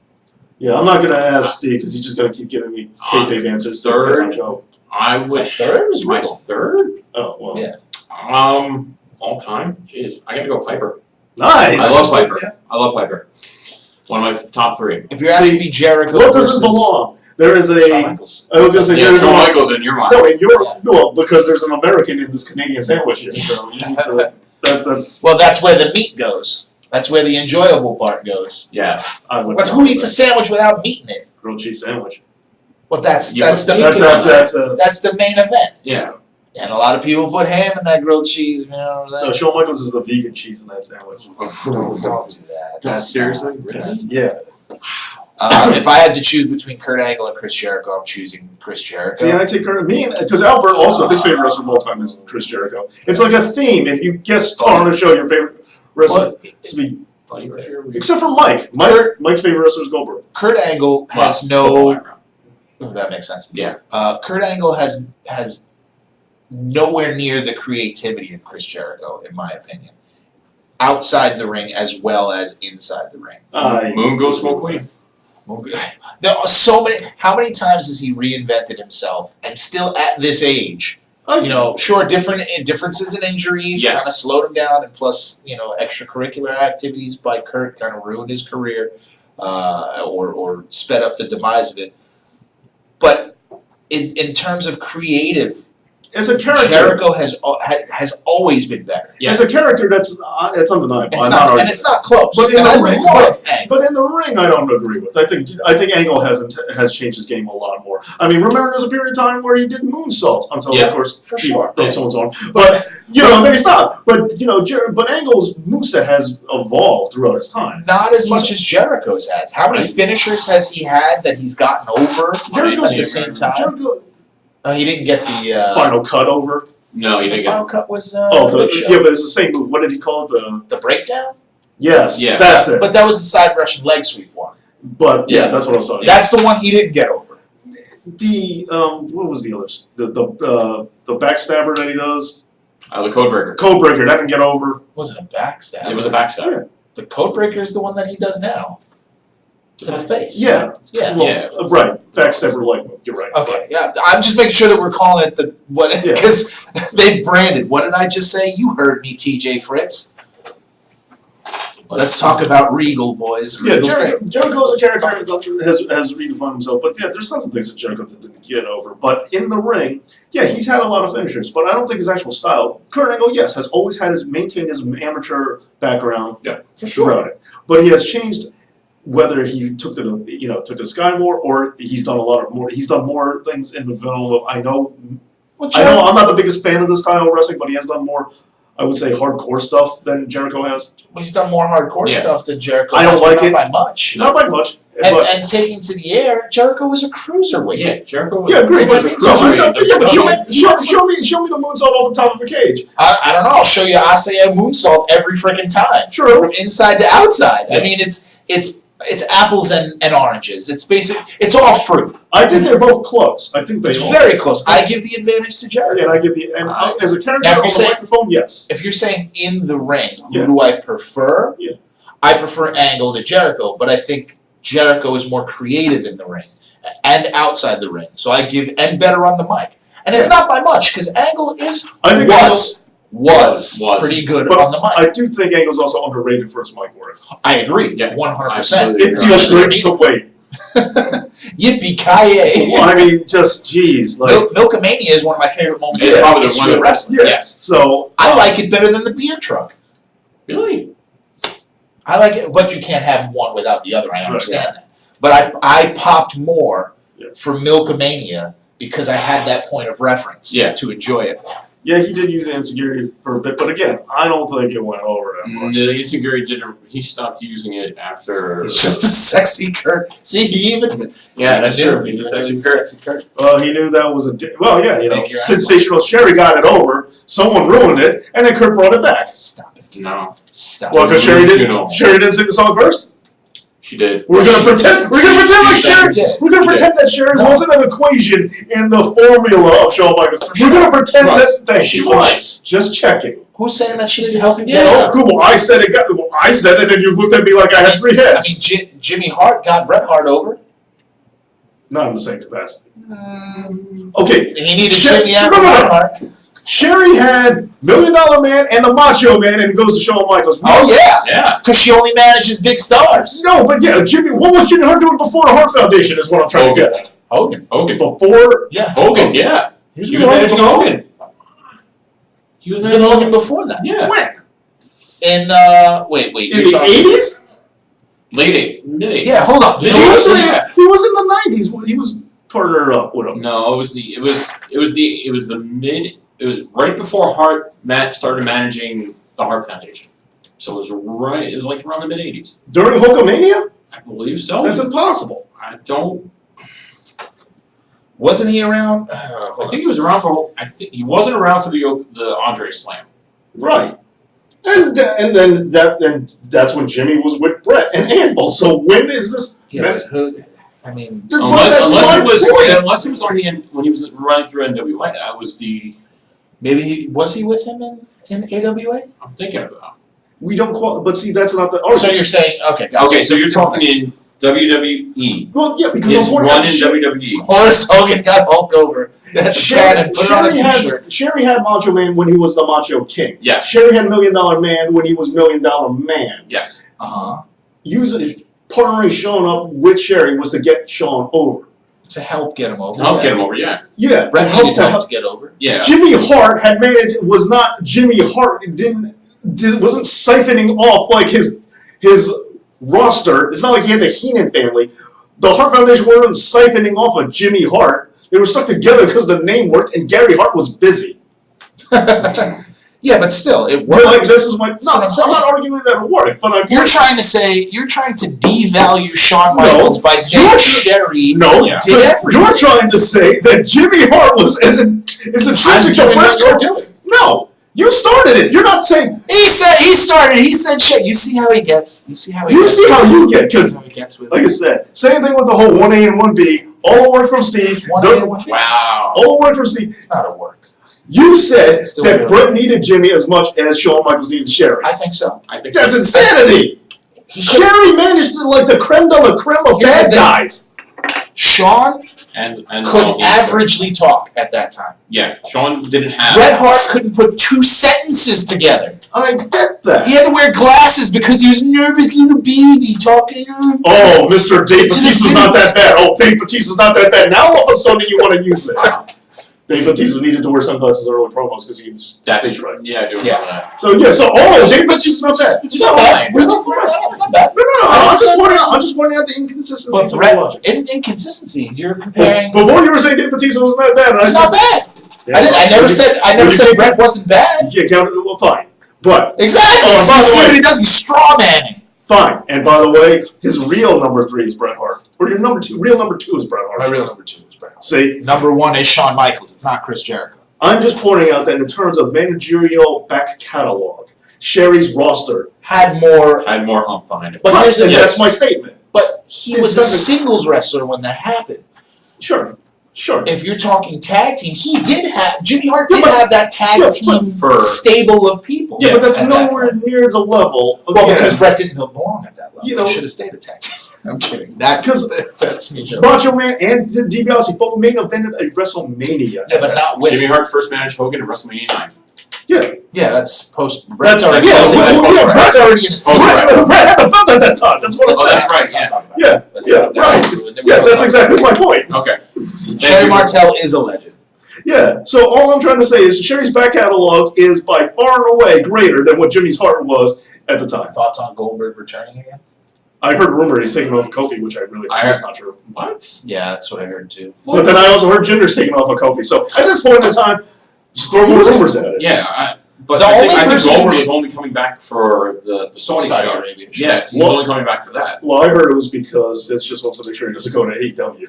Yeah, I'm not going to ask Steve because he's just going to keep giving me kayfabe answers. Third. Go. I My would. third was My Riddle. third? Oh, well. Yeah. All time. Jeez, I gotta go Piper. Nice. I love Piper. Yeah. I love Piper. One of my top three. If you're asking me Jericho What versus doesn't belong? There is a. Shawn Michaels. I was going to say Yeah, there's Shawn a. Michaels in your mind. No, in your well, because there's an American in this Canadian sandwich here, so you need to. That's Well, that's where the meat goes. That's where the enjoyable part goes. Yes. I would. But who eats a sandwich without meat in it? grilled cheese sandwich? Well, that's You that's put the bacon on that's the main event. Yeah. And a lot of people put ham in that grilled cheese. You know what I'm No, saying? Shawn Michaels is the vegan cheese in that sandwich. Don't do that. That's Seriously? not- Really? that's- Yeah. If I had to choose between Kurt Angle and Chris Jericho, I'm choosing Chris Jericho. See, I take Kurt. Me, because Albert also his favorite wrestler of all time is Chris Jericho. It's like a theme. If you guest star on a show, your favorite wrestler. Well, It's me, Funny right here. except for Mike. Mike's favorite wrestler is Goldberg. Kurt Angle has Wow. if that makes sense. Yeah. Kurt Angle has nowhere near the creativity of Chris Jericho, in my opinion. Outside the ring as well as inside the ring. Moon goes smoke queen. There are so many. How many times has he reinvented himself, and still at this age? You know, sure, differences in injuries Yes. kind of slowed him down, and plus, you know, extracurricular activities by Kurt kind of ruined his career, or sped up the demise of it. But in terms of creative, as a character, Jericho has always been better. Yeah. as a character, it's undeniable. It's I'm not, arguing and it's not close. But in and the I ring- love Angle. But in the ring, I don't agree with. I think Angle has changed his game a lot more. I mean, remember there's a period of time where he did moonsaults until, Yeah, of course, for he sure. broke someone's arm. But you know, then he stopped. But you know, but Angle's moveset has evolved throughout his time. Not as much as Jericho's has. How many Right. finishers has he had that he's gotten over Jericho's at the same time? Jericho, He didn't get the final cut over. No, he the didn't get. final cut was Big Show. yeah, but it's the same move. What did he call it? The breakdown. Yes, Yeah. that's it. But that was the side Russian leg sweep one. But yeah, Yeah. that's what I was talking. That's the one he didn't get over. The what was the others? The backstabber that he does. The Codebreaker. Codebreaker that didn't get over. It wasn't a backstab. It was a backstab. The Codebreaker is the one that he does now to the face. Yeah. Yeah. Well, Yeah. right. Backstabber leg move. You're right. Okay. Yeah. I'm just making sure that we're calling it the what Yeah. because they branded. What did I just say? You heard me, TJ Fritz. Let's talk about Regal, boys. Yeah, Regal's Jericho, great. Jericho as a Let's character talk- has redefined himself. But yeah, there's tons of things that Jericho didn't get over. But in the ring, yeah, he's had a lot of finishers. But I don't think his actual style. Kurt Angle, yes, has always maintained his amateur background For sure. throughout it. But he has changed. Whether he took to Sky War or he's done he's done more things in the film. I know Well, I'm not the biggest fan of this style of wrestling, but he has done more, I would say, hardcore stuff than Jericho has. He's done more hardcore Yeah. stuff than Jericho. I don't has, but like not it. by much. Not by much, And, but and taking to the air, Jericho was a cruiserweight. Yeah, Jericho. Was, yeah, great. But But it's also- show me the moonsault off the top of a cage. I don't know. I'll show you Asaya moonsault every freaking time, Sure. from inside to outside. Yeah. I mean, it's apples and oranges. It's basic. It's all fruit. I think they're both close. I think they It's are. very close. I give the advantage to Jericho. And I give the as a character Now, if on you the say- microphone, yes. If you're saying in the ring, who Yeah. do I prefer? Yeah. I prefer Angle to Jericho, but I think Jericho is more creative in the ring and outside the ring. So I give and better on the mic. And it's not by much because Angle I think was Was. pretty good But on the mic. I do think Angle's also underrated for his mic work. I agree, Yeah. 100%. It just to wait. Yippee ki Well, I mean, just jeez, like Milkamania is one of my favorite moments It's in probably the history one of wrestling. yeah. Yes. So I like it better than the beer truck. Really? I like it, but you can't have one without the other. I understand that. But I popped more Yeah. for Milkamania because I had that point of reference Yeah. to enjoy it. Yeah, he did use the insecurity for a bit, but again, I don't think it went over that much. The insecurity didn't. He stopped using it after. It's just a sexy Kurt. See, he even. Yeah, that's he true. knew He's a it sexy was Kurt. Sexy Kurt. Well, he knew that was well, yeah, you know, Make your sensational Sherry got it over, someone ruined it, and then Kurt brought it back. Stop it. No, Stop Well, it. because Sherry didn't sing the song first. she did. We're gonna pretend like Sherry. did. We're gonna She pretend that Sherry No. wasn't an equation in the formula of Shawn Michaels. We're gonna pretend Was. that She she was. was. Just checking. Who's saying that she didn't help him Yeah. get Oh, over? cool. Well, I said it. I said it, and you looked at me like I had three I heads. mean, Jimmy Hart got Bret Hart over. Not in the same capacity. Okay, He needed Sher- Jimmy no, after no, no. Bret Hart. Sherry had $1 Million Man and the Macho Man, and it goes to Shawn Michaels. Oh yeah, Yeah. because she only manages big stars. No, but yeah, Jimmy. What was Jimmy Hart doing before the Hart Foundation? Is what I'm trying to get at. Hogan. Hogan. Before. Yeah. Hogan. Yeah. He was He with was managing Hogan. Hogan. He was He was with managing Hogan before that. Yeah. When? In wait, In you're the talking- 80s? Mid 80s. Yeah, hold on. Mid- He was, Yeah. he was in the 90s. He was partnered up with him. No, it was right before Hart started managing the Hart Foundation. So it was like around the mid 80s. During Hulkamania? I believe so. That's impossible. I don't. Wasn't he around? I think he was around for. I think he wasn't around for the Andre Slam. Right. And then that's when Jimmy was with Brett and Anvil. So when is this? Yeah, but who? I mean, Unless that's my it was point. unless it was on when he was running through NWA. That was the maybe was he with him in AWA? I'm thinking about. We don't qualify, but see, that's not the So argument. you're saying okay? Gotcha. Okay, so you're talking in WWE. Well, yeah, because His I'm pointing run out in WWE. Horace Hogan got Hulk over. Shannon, put it on a t-shirt. Sherry had Macho Man when he was the Macho King. Yes. Sherry had $1 Million Man when he was $1 Million Man. Yes. Partnering Shawn up with Sherry was to get Shawn over. To help get him over. To help get him over. Yeah. Yeah, Bret to help needed help to get over. Yeah. Jimmy Hart had managed was not Jimmy Hart. Wasn't siphoning off like his roster. It's not like he had the Heenan family. The Hart Foundation wasn't siphoning off of Jimmy Hart. They were stuck together because the name worked, and Gary Hart was busy. Yeah, but still, it Well, like, worked. this is my. No, what I'm I'm saying. not arguing that it worked, but I'm. You're trying to devalue Shawn Michaels by saying you're- Sherry No, Yeah. did everything. you're trying to say that Jimmy Hart was is intrinsic to doing what Briscoe. you're doing. No, you started it. You're not saying. He said shit. You see how he gets. You see how he You gets. see how you get, You 'cause see how he gets with Like I it. said, same thing with the whole 1A and 1B. All the work from Steve. One Those- day, one day. Wow. all the work from Steve. It's not a work. You said Still that real. Brett needed Jimmy as much as Shawn Michaels needed Sherry. I think so. I think That's insanity. He could, Sherry managed to like the creme de la creme of Here's the bad thing. guys. Sean and could averagely talk at that time. Yeah. Sean didn't have. Bret Hart couldn't put two sentences together. I get that. He had to wear glasses because he was a nervous little baby talking. Oh, Mr. Dave To the Batista's not that finish. bad. Oh, Dave Batista's not that bad. Now all of a sudden you want to use that. Dave Batista needed to wear sunglasses early promos because he was That's stage right. Yeah, I do remember Yeah. that. So Dave Batista's not bad. It's not bad. It's It's not bad. not bad. No, I'm just pointing out the inconsistencies But of the Bret, logic. inconsistencies. You're comparing. Before you were saying Dave Batista wasn't that bad, and I It's said not bad. I never said Bret wasn't bad. You can't count it. Well, fine, but Exactly. Oh, So by the see way- what he does. He's straw manning. fine. And by the way, his real number 3 is Bret Hart, or your real number 2 is Bret Hart. My real number 2 is Bret Hart. See, Number 1 is Shawn Michaels. It's not Chris Jericho. I'm just pointing out that in terms of managerial back catalog, Sherry's roster. Had more. I had more hump behind it. But Right, here's the and thing. that's my statement. But he It was a doesn't- singles wrestler when that happened. Sure. If you're talking tag team, he did have Jimmy Hart Yeah, did but- have that tag yeah, team for- stable of people. Yeah, but that's at that nowhere point. near the level. Well, again, because Bret didn't belong at that level. You know- He should have stayed a tag team. I'm kidding. That's me joking. Macho Man and DiBiase both main evented a WrestleMania. Yeah, but not with. Jimmy Hart first managed Hogan in WrestleMania 9. Yeah, that's post. That's Brett's already. yeah, that's yeah, Brett's already in a Oh, right. Brett had the belt at that time. That's what I'm Oh, saying. that's right, Yeah, yeah, that's exactly my point. Okay. Sherry Martel is a legend. Yeah, so all I'm trying to say is Sherry's back catalog is by far and away greater than what Jimmy's Hart was at the time. Thoughts on Goldberg returning again? I heard rumor he's taking off of Kofi, which I really I that's heard- not true. What? Yeah, that's what I heard too. But then I also heard Jinder's taking off of Kofi. So at this point in time, Just throw more rumors at it. Yeah, but The I only think person Goldberg who was only coming back for the Saudi Saudi show. Arabia show. Yeah, he's Well- only coming back for that. Well, I heard it was because Vince just wants to make sure he doesn't go to AEW.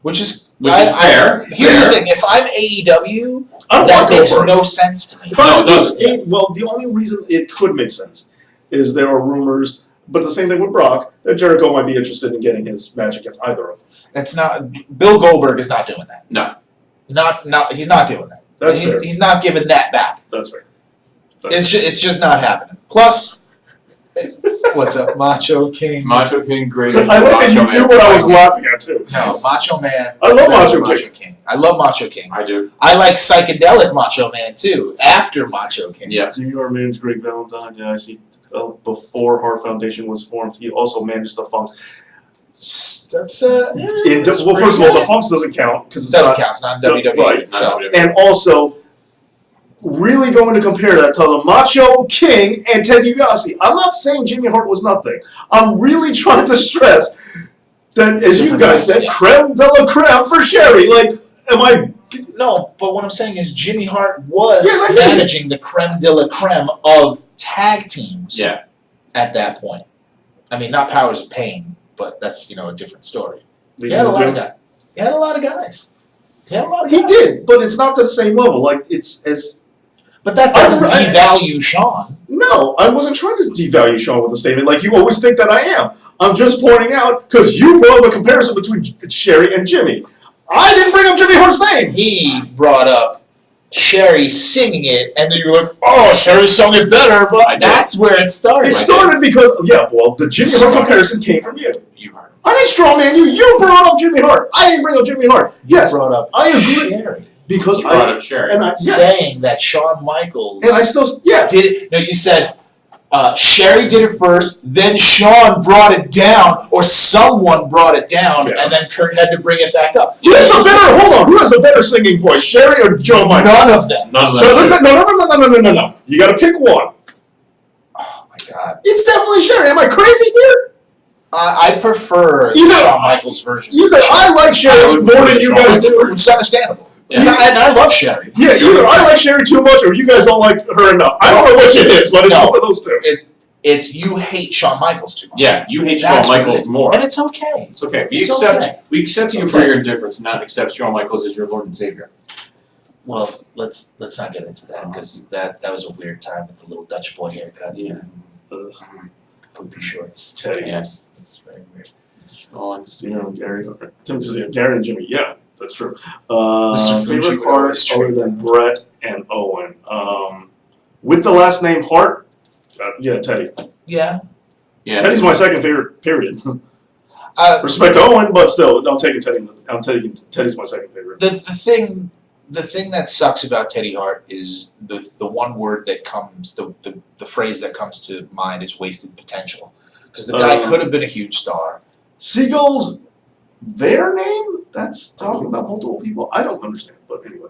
Which is fair. Here's fair. the thing: if I'm AEW, I don't that want makes Goldberg. no sense to me. If I- No, it doesn't. Well, the only reason it could make sense is there are rumors, but the same thing with Brock, that Jericho might be interested in getting his match against either of them. That's not Bill Goldberg is not doing that. No. Not he's not doing that. That's fair. He's not giving that back. That's fair. It's just not happening. Plus, what's up, Macho King? Macho King, great. I like that Macho you Man. knew what I was laughing at too. No, Macho Man. I love better Macho than King. I love Macho King. I do. I like psychedelic Macho Man too. After Macho King. Yeah. Junior managed Greg Valentine. Yeah, I see. Before Heart Foundation was formed, he also managed the Funks. That's Well, first of all, the Funks doesn't count because it it's doesn't not. count. It's not in WWE. Right. So And also, really going to compare that to the Macho King and Ted DiBiase. I'm not saying Jimmy Hart was nothing. I'm really trying to stress that, as you guys said, Yeah. creme de la creme for Sherry. Like, am I? no, but what I'm saying is Jimmy Hart was Yes, I hear you. managing the creme de la creme of tag teams. Yeah. At that point, I mean, not Powers of Pain, but that's a different story. He He had a lot of guys. He had a lot of guys. He did, but it's not to the same level. Like, it's as. But that doesn't I- devalue Sean. No, I wasn't trying to devalue Sean with the statement like you always think that I am. I'm just pointing out because you brought up a comparison between Sherry and Jimmy. I didn't bring up Jimmy Hart's name. He brought up Sherry singing it, and then you were like, "Oh, Sherry sung it better," I but did. that's where it started. It started because the Jimmy Hart comparison came from you. You heard him. I didn't strawman you. You brought up Jimmy Hart. I didn't bring up Jimmy Hart. Yes, You brought up I agree. Sherry Because He brought I up Sherry. and I yes, saying that Shawn Michaels and I still yes. did it. No, you said Sherry did it first, then Shawn brought it down, or someone brought it down, Yeah. and then Kurt had to bring it back up. Who has a better? Hold on. Who has a better singing voice, Sherry or Joe Michael? None of them. None of them. Doesn't no. You got to pick one. Oh my God. It's definitely Sherry. Am I crazy here? I prefer the Either- Shawn Michaels version. Either I like I Sherry would more put than it you Shawn guys do. Michaels. It's understandable. Yeah. And I love Sherry. Yeah, either I like Sherry too much or you guys don't like her enough. I don't know which it is, but it's No. one of those two. It's you hate Shawn Michaels too much. Yeah, you hate That's Shawn what it Michaels is. more. And it's okay. It's okay. It's okay. We accept you It's for okay. your indifference, not accept Shawn Michaels as your Lord and Savior. Well, let's not get into that because that was a weird time with the little Dutch boy haircut. Yeah. Poopy shorts. Teddy. It's very weird. Shawn. Gary. Tim says, Gary and Jimmy. Yeah, that's true. Mr. Fuji Favorite would part always other treat than them. Brett and Owen. With the last name Hart, yeah, Teddy. Yeah. Yeah. Teddy's my second favorite, period. Uh, Respect to Owen, but still, I'm taking Teddy. I'm taking Teddy's my second favorite. the thing that sucks about Teddy Hart is the one word that comes the phrase that comes to mind is wasted potential, because the guy could have been a huge star. Seagulls, their name? That's talking about multiple people? I don't understand, but anyway.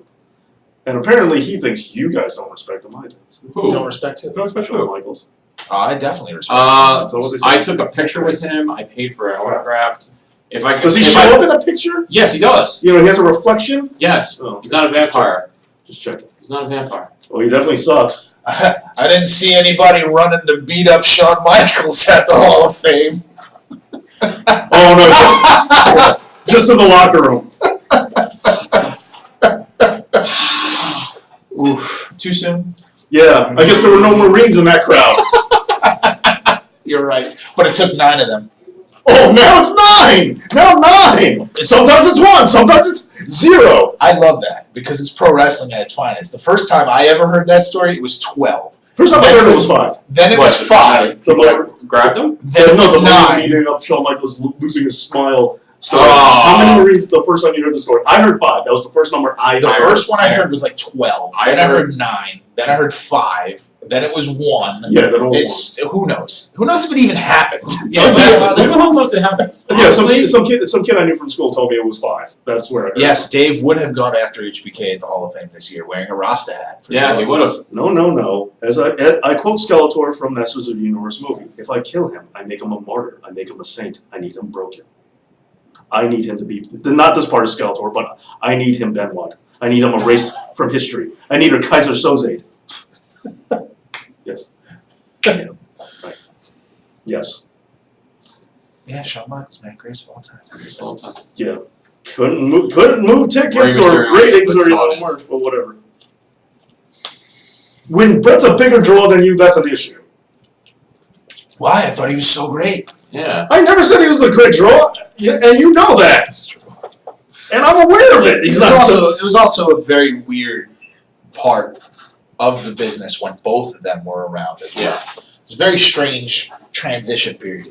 And apparently he thinks you guys don't respect him either. Who? Don't respect him. Don't respect Shawn who? Michaels. I definitely respect That's all they say. I took a picture with him. I paid for an autograph. If I could, Does he if show I- up in a picture? Yes, he does. You know, he has a reflection? Yes. Oh, He's not a vampire. Just checking. He's not a vampire. Well, he definitely sucks. him. I didn't see anybody running to beat up Shawn Michaels at the Hall of Fame. Oh, no. Just in the locker room. Oof. Too soon? Yeah, I guess there were no Marines in that crowd. You're right. But it took 9 of them. Oh, now it's 9! Now 9! Sometimes it's 1, sometimes it's 0. I love that because it's pro wrestling at its finest. The first time I ever heard that story, it was 12. First time I heard it was 5. Then it was 5. The Motor- Grabbed him? Then it no, was the Motor 9. beating up Shawn Michaels losing his smile story. Oh. How many Marines the first time you heard the story? I heard 5. That was the first number I heard. The first one I heard was like 12. Then I I heard 9. Then I heard 5. Then it was 1. Yeah, that all It's who knows? Who knows if it even happened? Yeah, To be who honest. the hell knows it happens? Yeah, Honestly, some kid I knew from school told me it was 5. That's where I heard Yes, Dave would have gone after HBK at the Hall of Fame this year wearing a Rasta hat. For Yeah, sure. he would have. it. No. As I quote Skeletor from Masters of the Universe movie. If I kill him, I make him a martyr. I make him a saint. I need him broken. I need him to be not this part of Skeletor, but I need him Benoit. I need him erased from history. I need a Kaiser Soze. Yes. Yeah. Right. Yes. Yeah, Shawn Michaels, man, greatest of all time. Just all the time. Yeah. Couldn't move tickets Rey or Mysterio ratings with or Shawn merch, but whatever. When Brett's a bigger draw than you, that's an issue. Why? I thought he was so great. Yeah. I never said he was a great draw, and you know that. That's true. And I'm aware of it. It was also a very weird part of the business when both of them were around as well. Yeah. It's a very strange transition period.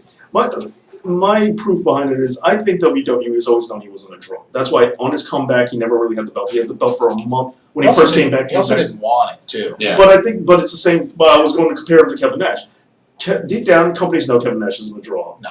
My proof behind it is I think WWE has always known he wasn't a draw. That's why on his comeback he never really had the belt. He had the belt for a month when he first came back. He also didn't want it too. Yeah. But it's the same. But I was going to compare him to Kevin Nash. Deep down, companies know Kevin Nash isn't a draw. No.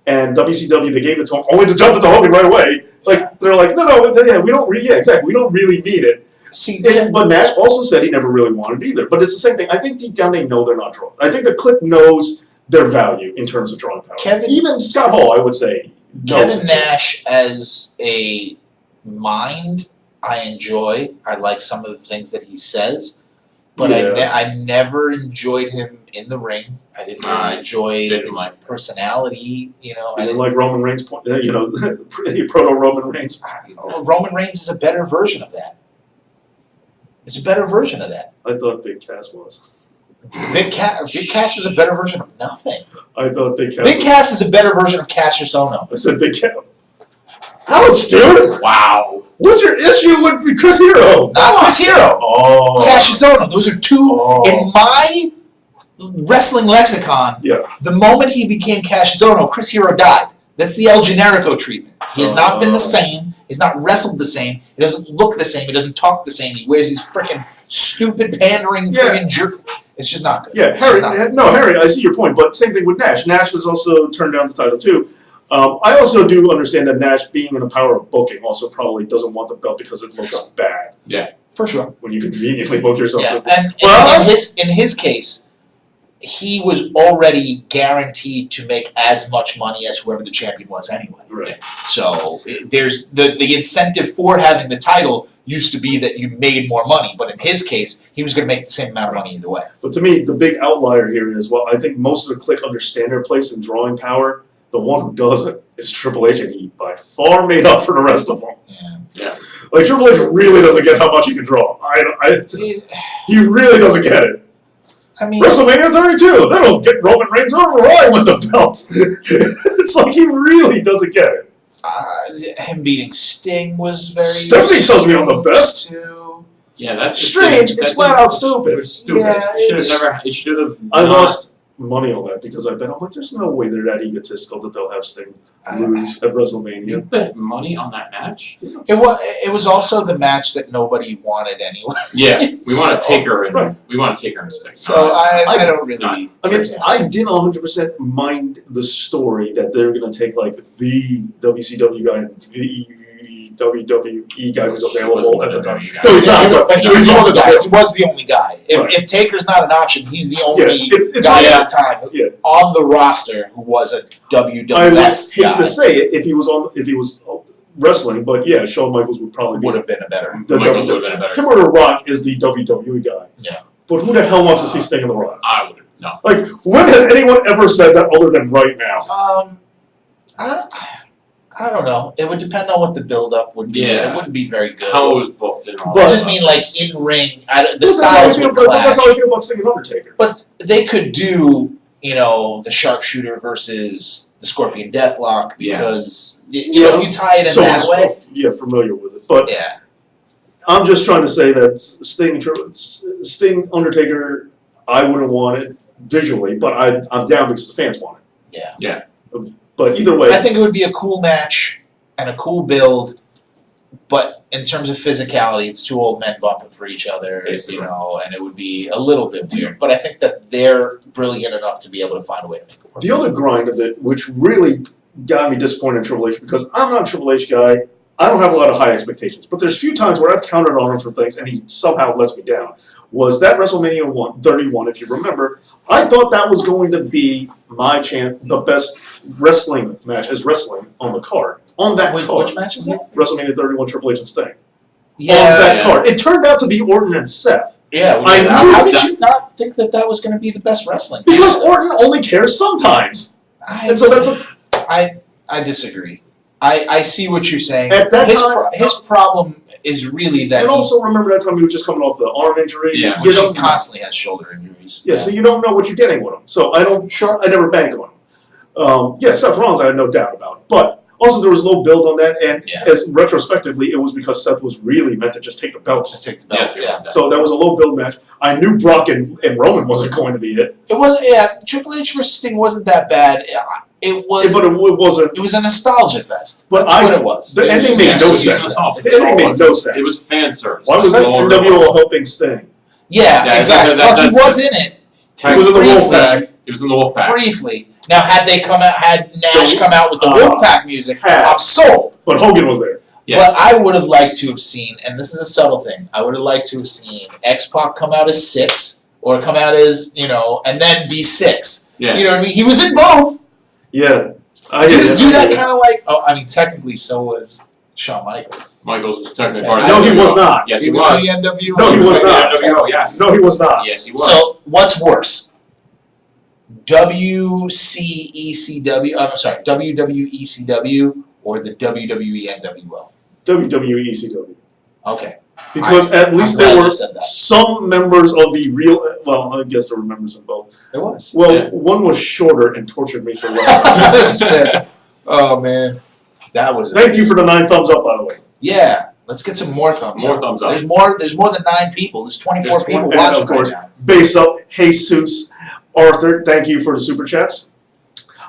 And WCW, they gave it to him only to jump into Hogan right away. Like they're like, no, yeah, we don't. Exactly. We don't really need it. See, But Nash also said he never really wanted either. But it's the same thing. I think deep down they know they're not drawn. I think the clique knows their value in terms of drawing power. Even Scott Hall, I would say, knows Kevin Nash as a mind, I enjoy. I like some of the things that he says, but Yes. I never enjoyed him in the ring. I didn't really enjoy didn't his like. personality. You know, I didn't like Roman Reigns, proto Roman Reigns. Roman Reigns is a better version of that. It's a better version of that. I thought Big Cass was. Big Cass was a better version of nothing. I thought Big Cass. Big Cass is a better version of Cassius Ohno. I said Big Cass. Ouch, dude! Wow. What's your issue with Chris Hero? Not Chris Hero. Oh. Cassius Ohno. Those are two Oh. in my wrestling lexicon. Yeah. The moment he became Cassius Ohno, Chris Hero died. That's the El Generico treatment. He has not been the same. He's not wrestled the same. He doesn't look the same. He doesn't talk the same. He wears these freaking stupid pandering Yeah. friggin' jerk. It's just not good. Yeah, It's just not Harry. No, Harry. I see your point, but same thing with Nash. Nash has also turned down the title too. I also do understand that Nash, being in the power of booking, also probably doesn't want the belt because it looks bad For sure. when you conveniently book yourself. Yeah, the- and Well- in his case, he was already guaranteed to make as much money as whoever the champion was anyway. Right. So there's the incentive for having the title used to be that you made more money, but in his case, he was going to make the same amount of money either way. But to me, the big outlier here is, well, I think most of the clique understand their place in drawing power. The one who doesn't is Triple H, and he by far made up for the rest of them. Yeah. Like Triple H really doesn't get how much he can draw. He really doesn't get it. I mean, WrestleMania 32, they don't get Roman Reigns or Roy with the belt. It's like he really doesn't get it. him beating Sting was very. Stephanie tells me I'm the best. Too. Yeah, that's just Strange, didn't- it's that flat didn't- out stupid. It was stupid. Yeah, It should have. I lost money on that because I bet, I'm like, there's no way they're that egotistical that they'll have Sting lose at You WrestleMania. bet money on that match? It was also the match that nobody wanted anyway. Yeah, we want to take her in. Right. We want to take her in Sting. So I don't really. I mean, I didn't 100% mind the story that they're going to take, like, the WCW guy and the WWE guy who's available at the time. No, he's not. But he was He's the the only one guy. that's He was the only guy. Right. If Taker's not an option, he's the only it's guy really- at the time Yeah. on the roster who was a WWF I would hate guy. to say it if he was wrestling, but yeah, Shawn Michaels would probably be Would have been a better. the Michaels WWE. would have been a better. Him or The Rock is the WWE guy. Yeah. But who the hell wants to see Sting in The Rock? I would have. No. Like, when has anyone ever said that other than right now? I don't know. It would depend on what the build-up would be. Yeah. It wouldn't be very good. How it was booked and all But- I that just stuff. mean like in ring. The That's how I styles feel, would but clash. that's how I feel about Sting and Undertaker. But they could do, the sharpshooter versus the Scorpion Deathlock because if you tie it in that way, yeah, familiar with it. But yeah. I'm just trying to say that Sting Undertaker, I wouldn't want it visually, but I'm down because the fans want it. Yeah. But either way, I think it would be a cool match and a cool build, but in terms of physicality, it's two old men bumping for each other, Basically. and it would be a little bit weird. But I think that they're brilliant enough to be able to find a way to make it work. the other grind of it, which really got me disappointed in Triple H, because I'm not a Triple H guy. I don't have a lot of high expectations, but there's few times where I've counted on him for things and he somehow lets me down. Was that WrestleMania 31, if you remember, I thought that was going to be my chance, the best wrestling match as wrestling on the card. on that Which card. match is that? WrestleMania 31 Triple H and Sting. Yeah, on that yeah. card. It turned out to be Orton and Seth. yeah. I How knew did you not think that was going to be the best wrestling? Because match? Orton only cares sometimes. And so that's I disagree. I see what you're saying. At that time- his problem is really that and he, also remember that time he was just coming off the arm injury. Yeah. You which he don't, constantly has shoulder injuries. yeah, so you don't know what you're getting with him. So Sure. I never bank on him. Yeah, Seth Rollins I had no doubt about. But also there was a little build on that, and Yeah. as retrospectively, it was because Seth was really meant to just take the belt. Just take the belt. Yeah. So that was a low build match. I knew Brock and Roman wasn't going to be it. It was. Yeah. Triple H versus Sting wasn't that bad. It was. But it wasn't. It was a nostalgia fest. But That's what it was. The ending made no sense. The ending made no sense. It was fan service. Why was That's all it NWO helping Sting? Yeah, That- exactly. that- Well, he that's- was in it He was in the briefly. Wolfpack. It was in the Wolfpack. briefly. Now, had Nash come out with the Uh, Wolfpack music, I'm sold. But Hogan was there. Yeah. But I would have liked to have seen, and this is a subtle thing, I would have liked to have seen X-Pac come out as 6, or come out as, and then be 6. Yeah. You know what I mean? He was in both. Yeah. Do that kind of like, technically so was Shawn Michaels. Michaels was technically part of No, the he NWO. was not. Yes, He he was was. in the NWO. No, he was in the not. NWO, yes. No, he was not. Yes, he was. So, what's worse? WCECW, I'm sorry, WWECW or the WWE NWO? WWE ECW. Okay. Because at least I'm glad there you were said that. some members of the real. Well, I guess there were members of both. It was. Well, Yeah. one was shorter and tortured me for a while. That's fair. Oh, man. That was Thank you for the 9 thumbs up, by the way. Yeah. Let's get some more thumbs More up. thumbs up. There's more than 9 people. There's 24 There's people 20, watching of course. right now. Base up, Jesus, Arthur. Thank you for the super chats.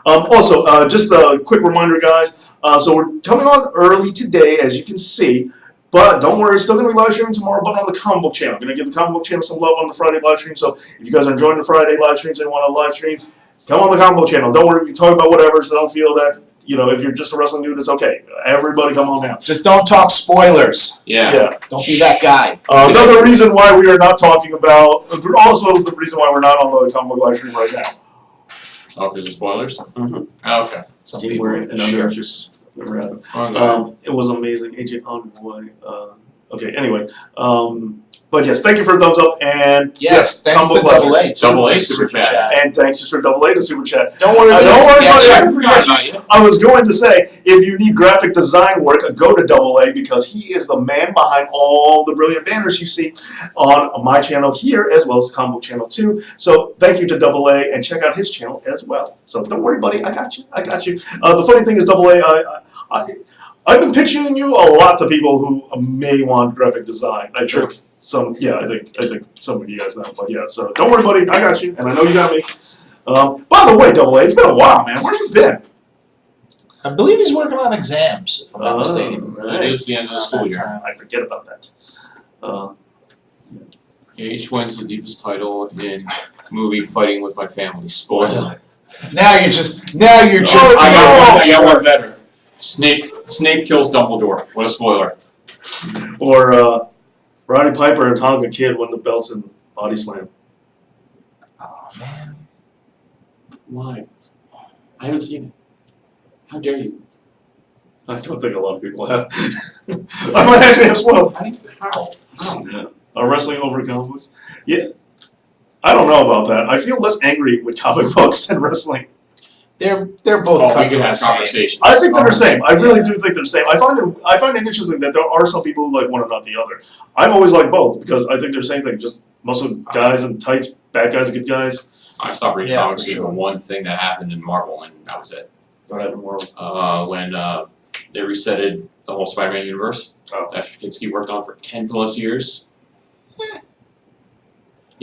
Also, just a quick reminder, guys. So we're coming on early today, as you can see. But don't worry, it's still going to be live streaming tomorrow, but on the comic book channel. I'm going to give the comic book channel some love on the Friday live stream. So if you guys are enjoying the Friday live streams and want to live stream, come on the comic book channel. Don't worry, we can talk about whatever, so don't feel that, if you're just a wrestling dude, it's okay. Everybody come on now. Just don't talk spoilers. Yeah. Yeah. Don't be that guy. Another reason why we are not talking about, also the reason why we're not on the comic book live stream right now. Oh, because of spoilers? Mhm. Oh, okay. Some Keep people wearing are it under jerks. Never happened. Oh, It was amazing. Agent Envoy. Okay, anyway. But yes, thank you for a thumbs up. And Yes, thanks Comic to book Double live A. Double A super chat. And thanks for Double A to Super Chat. Don't worry about Don't worry about it. I it. didn't forget you. Not yet. I was going to say, if you need graphic design work, go to Double A because he is the man behind all the brilliant banners you see on my channel here as well as Comic Book Channel 2. So thank you to Double A and check out his channel as well. So don't worry, buddy. I got you. The funny thing is, Double A, I've been pitching you a lot to people who may want graphic design. I think some of you guys know, but yeah. So don't worry, buddy. I got you, and I know you got me. By the way, Double A, it's been a while, man. Where you been? I believe he's working on exams, if I'm not mistaken. It is the end of the school year. I forget about that. H wins the deepest title in movie Fighting with My Family. Spoiler. Now you're just. Oh, I got no. one better. Snape kills Dumbledore. What a spoiler. Or Roddy Piper and Tonga Kid win the belts in Body Slam. Oh, man. Why? I haven't seen it. How dare you? I don't think a lot of people have. I might actually have spoiled. How? Wrestling over conflicts. Yeah. I don't know about that. I feel less angry with comic books than wrestling. They're both Oh, cut we from can the have same. conversations. I think they're the same. I really do think they're the same. I find it interesting that there are some people who like one and not the other. I've always liked both because I think they're the same thing. Just muscle guys in tights, bad guys, good guys. I stopped reading Yeah, comics for because sure. of one thing that happened in Marvel, and that was it. What happened more? When they resetted the whole Spider-Man universe Oh. that Straczynski worked on for 10 plus years.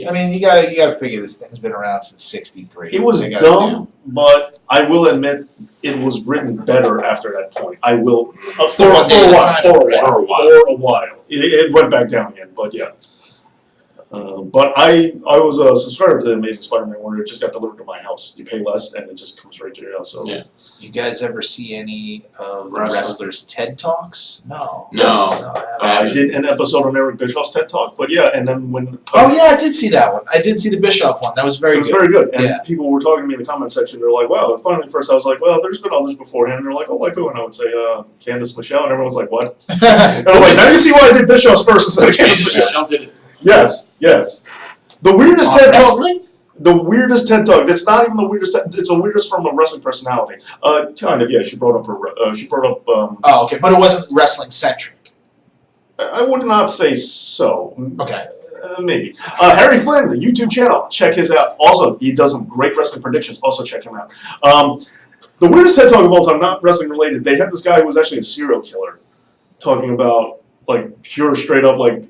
I mean, you gotta figure this thing's been around since '63. It was They gotta dumb, but I will admit it was written better after that point. I will It's for the a one day at a while. time, For a right? while. For a while. For a while. It went back down again, but yeah. But I was a subscriber to the Amazing Spider-Man where it just got delivered to my house. You pay less and it just comes right to your house. So Yeah. You guys ever see any of the Wrestling. wrestlers' TED Talks? No. No. I haven't. I did an episode on Eric Bischoff's TED Talk, but yeah, and then when Oh yeah, I did see that one. I did see the Bischoff one. That was very it was good. very good, and Yeah. people were talking to me in the comment section. They're like, "Wow!" And finally, at first I was like, "Well, there's been others beforehand." And they're like, "Oh, like who?" And I would say, "Candace Michelle," and everyone's like, "What?" And I'm like, "Now you see why I did Bischoff's first instead of Candace Jesus Michelle." Michelle did it. Yes. The weirdest TED Talk. Wrestling? The weirdest TED Talk. That's not even the weirdest. It's the weirdest from a wrestling personality. Kind of. Yeah, she brought up her. She brought up. Oh, okay, but it wasn't wrestling centric. I would not say so. Okay. Maybe. Harry Flynn, the YouTube channel. Check his out. Also, he does some great wrestling predictions. Also, check him out. The weirdest TED Talk of all time, not wrestling related. They had this guy who was actually a serial killer, talking about like pure, straight up like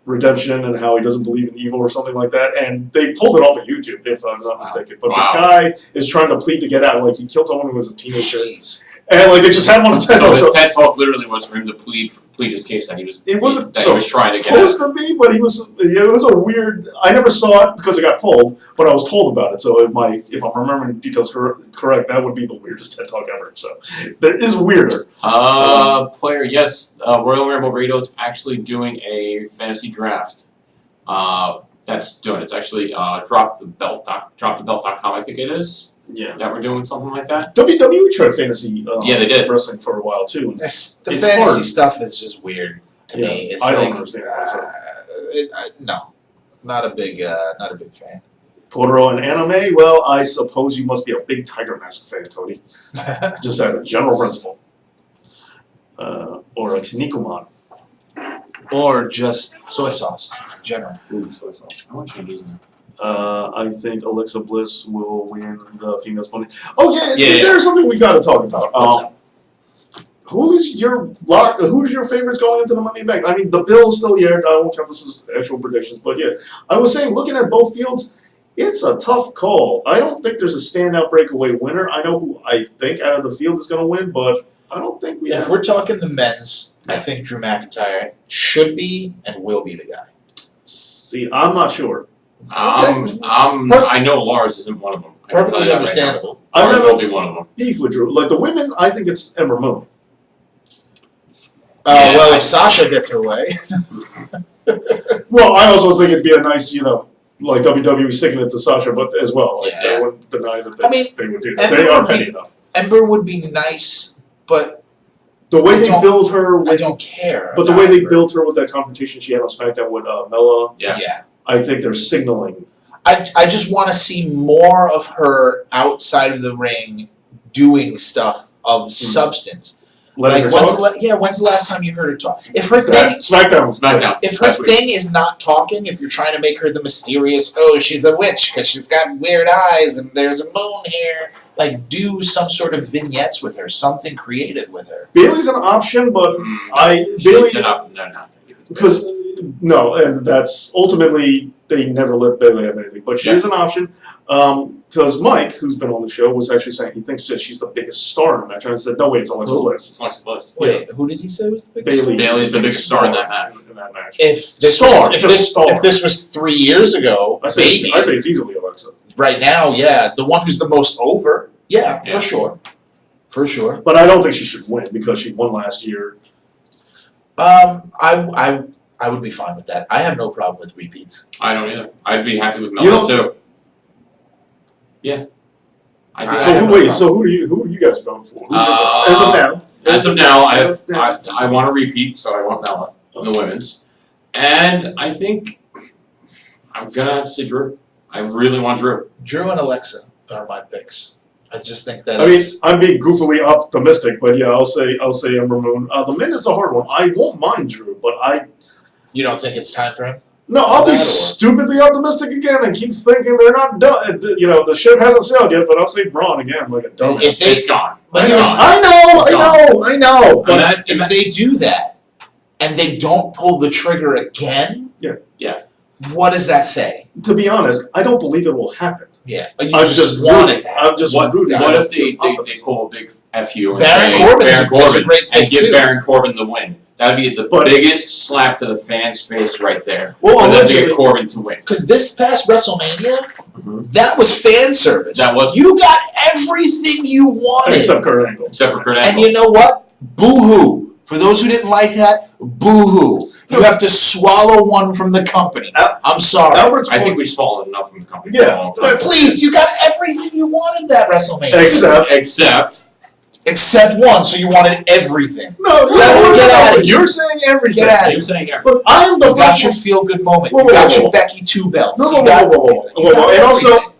redemption and how he doesn't believe in evil or something like that. And they pulled it off of YouTube, if I'm not mistaken. But Wow. the guy is trying to plead to get out. Like he killed someone who was a teenager, Jeez. and like they just had him on a TED So Talk. his So TED Talk literally was for him to plead his case that he was It wasn't that so he was trying to get out. supposed to be, but it was a weird. I never saw it because it got pulled, but I was told about it. So if I'm remembering details correct, that would be the weirdest TED Talk ever. So there is weirder. Player, yes, Royal Rumble Radio is actually doing a fantasy draft. That's doing it's actually dropthebelt.com, I think it is. Yeah. That we're doing something like that. WWE tried fantasy. Yeah, they did. wrestling for a while too. The It's fantasy hard. stuff is just weird to Yeah, me. It's I like, don't understand it myself. no, not a big fan. Totoro and anime. Well, I suppose you must be a big Tiger Mask fan, Cody. Just as a general principle. Or a Kinnikuman. Or just soy sauce in general. Ooh, soy sauce. I want changes now. I think Alexa Bliss will win the females pony. Oh Yeah. There's something we got to talk about. What's up? Who's your favorites going into the Money in the Bank? I mean, the Bills still here. I won't count this as actual predictions, but yeah, I was saying, looking at both fields, it's a tough call. I don't think there's a standout breakaway winner. I know who I think out of the field is going to win, but I don't think we. If have. we're talking the men's, I think Drew McIntyre should be and will be the guy. See, I'm not sure. I know Lars isn't one of them. I can tell you Perfectly that right understandable. now. I've Lars never will be one of them. beef with Drew. Like the women, I think it's Ember Moon. Yeah, Well, I- if Sasha gets her way, Well, I also think it'd be a nice, like WWE sticking it to Sasha, but as well, like, Yeah. I wouldn't deny that I mean, they would do that. Ember They are would be- petty enough. Ember would be nice, but The way I they don't- build her, I with, don't care. but the about way they Ember. built her with that confrontation she had on SmackDown with Mella, Yeah. Yeah. I think they're signaling. I just want to see more of her outside of the ring doing stuff of substance. Letting her When's talk. the last time you heard her talk? If her thing SmackDown. SmackDown. If her Last week. thing is not talking, if you're trying to make her the mysterious, oh, she's a witch because she's got weird eyes and there's a moon here, like do some sort of vignettes with her, something creative with her. Bailey's an option, but Bailey They're not. They're not. because no, and that's ultimately they never let Bailey have anything. But she Yeah. is an option because Mike, who's been on the show, was actually saying he thinks that she's the biggest star in the match. And I said, no, wait, it's Alexa Bliss. It's Alexa Bliss. Wait, who did he say was the biggest? Bailey. Bailey's the biggest star in that match. If this Star, was, if just this, star. if this was 3 years ago, I say maybe. it's easily Alexa. Right now, yeah, the one who's the most over, yeah, Yeah. for sure, for sure. But I don't think she should win because she won last year. I would be fine with that. I have no problem with repeats. I don't either. I'd be happy with You Melo know- too. Yeah. I'd be I So happy. have who, no so who are you guys going for? Who's Uh, as of now. As of now, As of now. I want to repeat, so I want Mela in the women's, and I think I'm gonna have to say Drew. I really want Drew. Drew and Alexa are my picks. I just think that I mean, it's I'm being goofily optimistic, but yeah, I'll say Ember Moon. The men is a hard one. I won't mind Drew, but you don't think it's time for him? I'll be That or- stupidly optimistic again and keep thinking they're not done. The ship hasn't sailed yet, but I'll say Braun again, like a dumbass. If they- It's gone. But It's here's- gone. I know. And that- If they do that and they don't pull the trigger again, Yeah. what does that say? To be honest, I don't believe it will happen. Yeah, but you I'm just want it to happen. I'm just What rooting. if they pull a big F you and Baron say Corbin is Baron a Corbin great pick and give too. Baron Corbin the win? That'd be the But- biggest slap to the fans' face right there. Well, For them to allegedly- get Corbin to win. Because this past WrestleMania, Mhm. that was fan service. That was- You got everything you wanted. Except Kurt Angle. Except for Kurt And Angle. you know what? Boo-hoo. For those who didn't like that, boo-hoo. You have to swallow one from the company. I'm sorry. Albert's I think point- we've swallowed enough from the company. Yeah. For a long time. Please, you got everything you wanted that WrestleMania. Except Except one, so you wanted everything. no, Get out of here. You're saying everything. Get out of You're saying everything. But I'm the You got first your one. feel-good moment. Whoa, You got whoa, your whoa. Becky 2 belts. No, You whoa, got- whoa, whoa, whoa, you whoa, got whoa. And also, everything.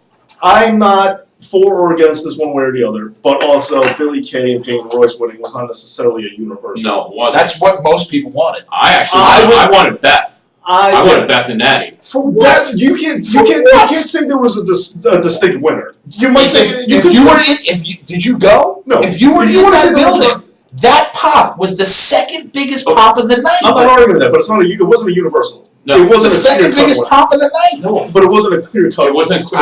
I'm not for or against this one way or the other, but also Billy Kay and Peyton Royce winning was not necessarily a universal. No, it wasn't. That's what most people wanted. I I wanted Beth. I yeah. wanted Beth and Natty. For That's you can't say there was a distinct winner. You might say Did you go? No. If you were If you in wanna that say there was building, that pop was the second biggest pop of the night. I'm not arguing that, but it's not it wasn't a universal. No, it the wasn't a second clear-cut biggest winner. pop of the night. No, but it wasn't a clear cut. It wasn't clear.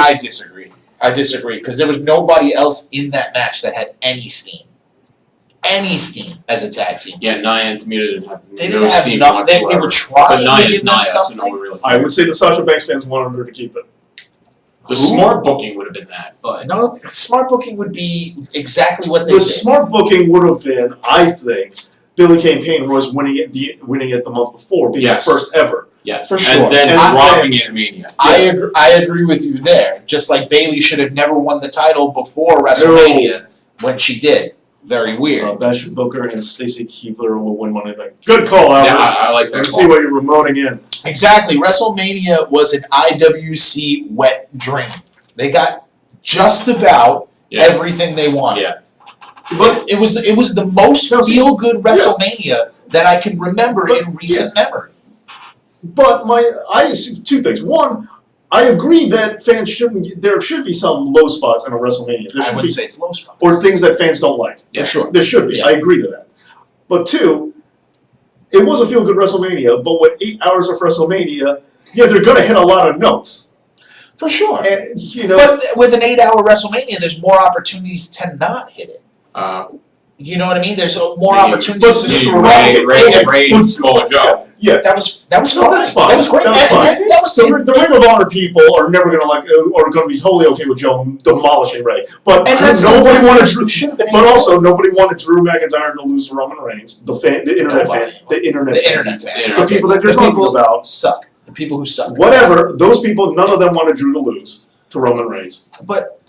I disagree because there was nobody else in that match that had any steam as a tag team. Yeah, Nia and Tamina didn't have They no didn't have steam nothing. They whatsoever. were trying But to Nia's give them Nia, so no something. one really I cared. would say the Sasha Banks fans wanted her to keep it. The smart booking would have been that, but No, smart booking would be exactly what they The did. smart booking would have been, I think, Billy Kay and Peyton Royce winning it the month before, being Yes. the first ever. yes, For sure. and then And dropping it at Mania. I agree with you there. Just like Bayley should have never won the title before WrestleMania when she did. Very weird. Bastion Booker and Stacy Keibler will win Money in the Bank. Good call, Albert. Yeah, I like that. Let's see what you're remoting in. Exactly. WrestleMania was an IWC wet dream. They got just about Yeah. everything they wanted. Yeah. But it was the most feel good WrestleMania that I can remember But- in recent memory. But I see two things. One, I agree that fans shouldn't. There should be some low spots in a WrestleMania. There I should wouldn't be, say it's low spots. or things that fans don't like. Yeah. For sure. There should be. Yeah. I agree to that. But two, it was a feel good WrestleMania. But with 8 hours of WrestleMania, yeah, they're gonna hit a lot of notes. For sure. And you know, But with an 8-hour WrestleMania, there's more opportunities to not hit it. You know what I mean? There's more Maybe- opportunities to maybe screw Ray, up. Ray, and Samoa Joe. yeah. That was No, fine. that's fine. That was great. That was fine. And that was the Ring of Honor people are never gonna are gonna be totally okay with Joe demolishing Ray. But And that's nobody the wanted should Drew. have been. But also, nobody wanted Drew McIntyre to lose to Roman Reigns. The internet Nobody. fan, the internet, the fan. internet fans. the people that The you're talking people about. suck. The people who suck. Whatever, those people, none of them wanted Drew to lose to Roman Reigns. But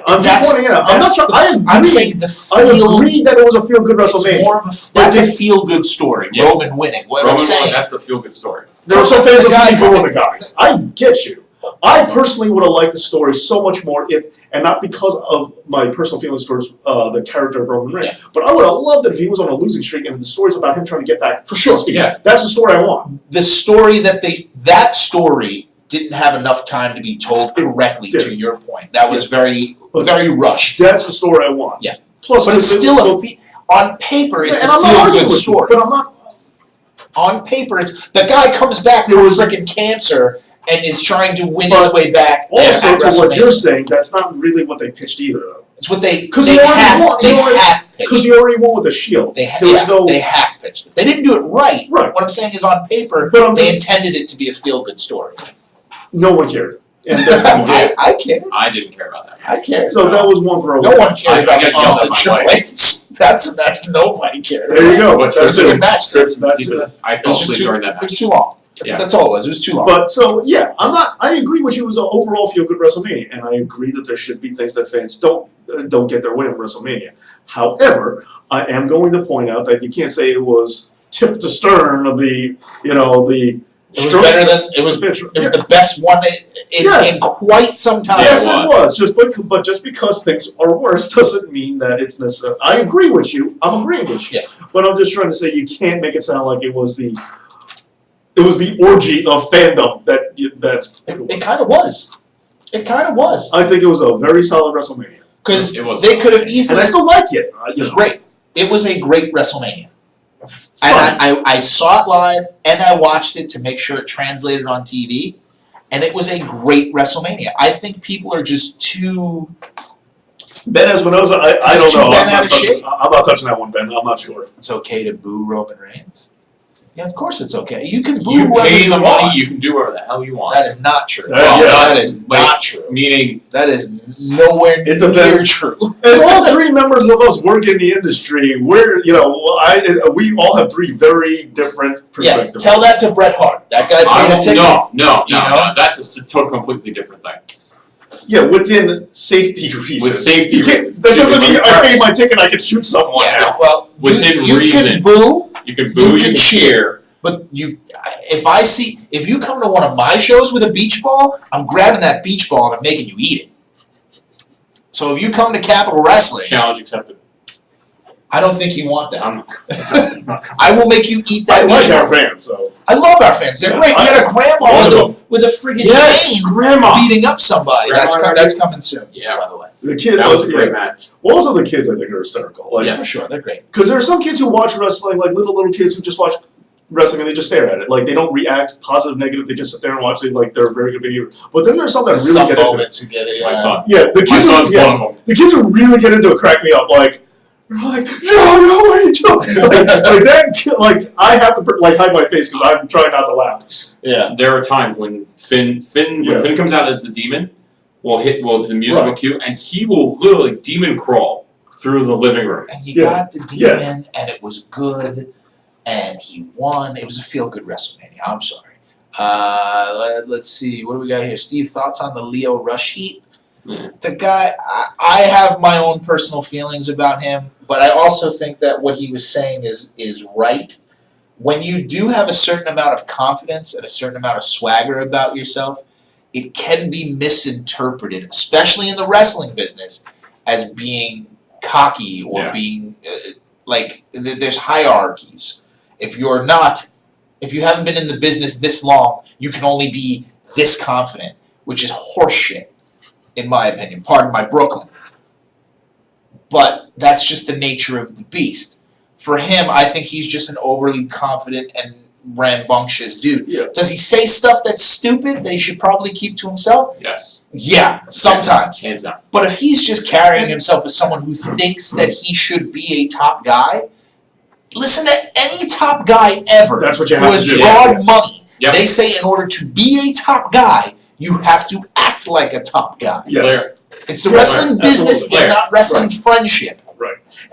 I'm just pointing it out. I'm not. I'm saying the I feel. agree that it was a feel good It's WrestleMania. more of that's a feel good story. Yeah. Roman winning. What Roman I'm saying. that's the feel good story. There were some fans The of guy- me going the guy. I get you. I personally would have liked the story so much more if, and not because of my personal feelings towards the character of Roman Reigns, but I would have loved it if he was on a losing streak and the story's about him trying to get back. For sure. Yeah. That's the story I want. The story that story didn't have enough time to be told correctly. It To didn't. your point, that was very rushed. That's the story I want. Yeah. Plus, But it's still on paper. It's and a I'm not feel arguing good with you, story. but I'm not. On paper, it's the guy comes back from freaking cancer and is trying to win his But way back. Also, at to what WrestleMania. you're saying, that's not really what they pitched either, though. It's what they 'Cause they he already have won. they He already- have Because pitched. he already won with the Shield. They There was no. they have pitched it. They didn't do it right. Right. What I'm saying is on paper But I'm they just- intended it to be a feel good story. No one cared. And that's the point. I care. I didn't care about that. I care. So that was one throwaway. No one cared I about got the yelled Justin at by Triple Mike. H. That's a match nobody cared There you go. But That's It was a it. good match. That's it. I It fell was just asleep too, during that it was match. too long. Yeah. That's all it was. It was too long. But so yeah, I agree with you. It was an overall feel good WrestleMania, and I agree that there should be things that fans don't get their way in WrestleMania. However, I am going to point out that you can't say it was tip to stern of the It was better than it was. pitch. It was the best one in Yes. quite some time. Yeah, Yes, it it was. But just because things are worse doesn't mean that it's necessary. I agree with you. I'm agreeing with you. Yeah. But I'm just trying to say you can't make it sound like it was the orgy of fandom that. It kind of was. It kind of was I think it was a very solid WrestleMania, because It was. they could have and easily. I still like it. It was great. It was a great WrestleMania. Fun. And I saw it live and I watched it to make sure it translated on TV, and it was a great WrestleMania. I think people are just too. Ben Espinosa, I He's don't too know. bent out of shape. I'm not touching that one, Ben. I'm not sure. It's okay to boo Roman Reigns. Yeah, of course it's okay. You can boo You whoever pay you the want. money, you can do whatever the hell you want. That is not true. Yeah. That is Like, not true. Meaning, That is nowhere It near depends. true. As all three members of us work in the industry, we all have three very different Yeah, perspectives. tell that to Bret Hart. That guy I paid a don't, ticket. no, you know? that's a completely different thing. Yeah, within safety reasons. With safety You can't- reasons. That doesn't Let mean me I paid preface. my ticket. I can shoot someone Yeah, now. well, Within you reason. can boo, You can boo, you can cheer. but if you come to one of my shows with a beach ball, I'm grabbing that beach ball and I'm making you eat it. So if you come to Capital Wrestling, Challenge accepted. I don't think you want that. I'm not I will make you eat I that like beach our ball. fans, so. I love our fans. They're Yeah, great. We had a one grandma of with a friggin' Yes, cane grandma. beating up somebody. Grandma That's coming soon. Yeah. By the way. The kid That was a yeah. great match. Well, also the kids, I think, are hysterical. Like, Yeah. For sure, they're great. because there are some kids who watch wrestling, like little kids who just watch wrestling and they just stare at it. Like, they don't react positive, negative. They just sit there and watch it. Like, they're very good behavior. But then there's some that There's really some get into it. moments who get it. My son. Yeah, the My kids. son's Who, yeah, one of them. the kids who really get into it crack me up. Like, they're like, no, what are you doing? like that. Like, I have to hide my face because I'm trying not to laugh. Yeah. There are times when Finn Yeah. comes out as the demon, the music will Right. cue, and he will literally demon crawl through the living room. And you Yeah. got the demon, and it was good, and he won. It was a feel-good WrestleMania. I'm sorry. Let's see. What do we got here? Steve, thoughts on the Lio Rush heat? Mhm. The guy, I have my own personal feelings about him, but I also think that what he was saying is right. When you do have a certain amount of confidence and a certain amount of swagger about yourself, it can be misinterpreted, especially in the wrestling business, as being cocky or Yeah. being there's hierarchies. If you haven't been in the business this long, you can only be this confident, which is horseshit, in my opinion. Pardon my Brooklyn. But that's just the nature of the beast. For him, I think he's just an overly confident and rambunctious dude. Yeah. Does he say stuff that's stupid that he should probably keep to himself? Yes. Yeah, sometimes. Hands down. But if he's just carrying himself as someone who thinks that he should be a top guy, listen to any top guy ever That's what you who have has to do. drawed money. Yep. They say in order to be a top guy, you have to act like a top guy. Yes. Clear. It's the Yeah, wrestling right. business, Absolutely. it's Clear. not wrestling friendship.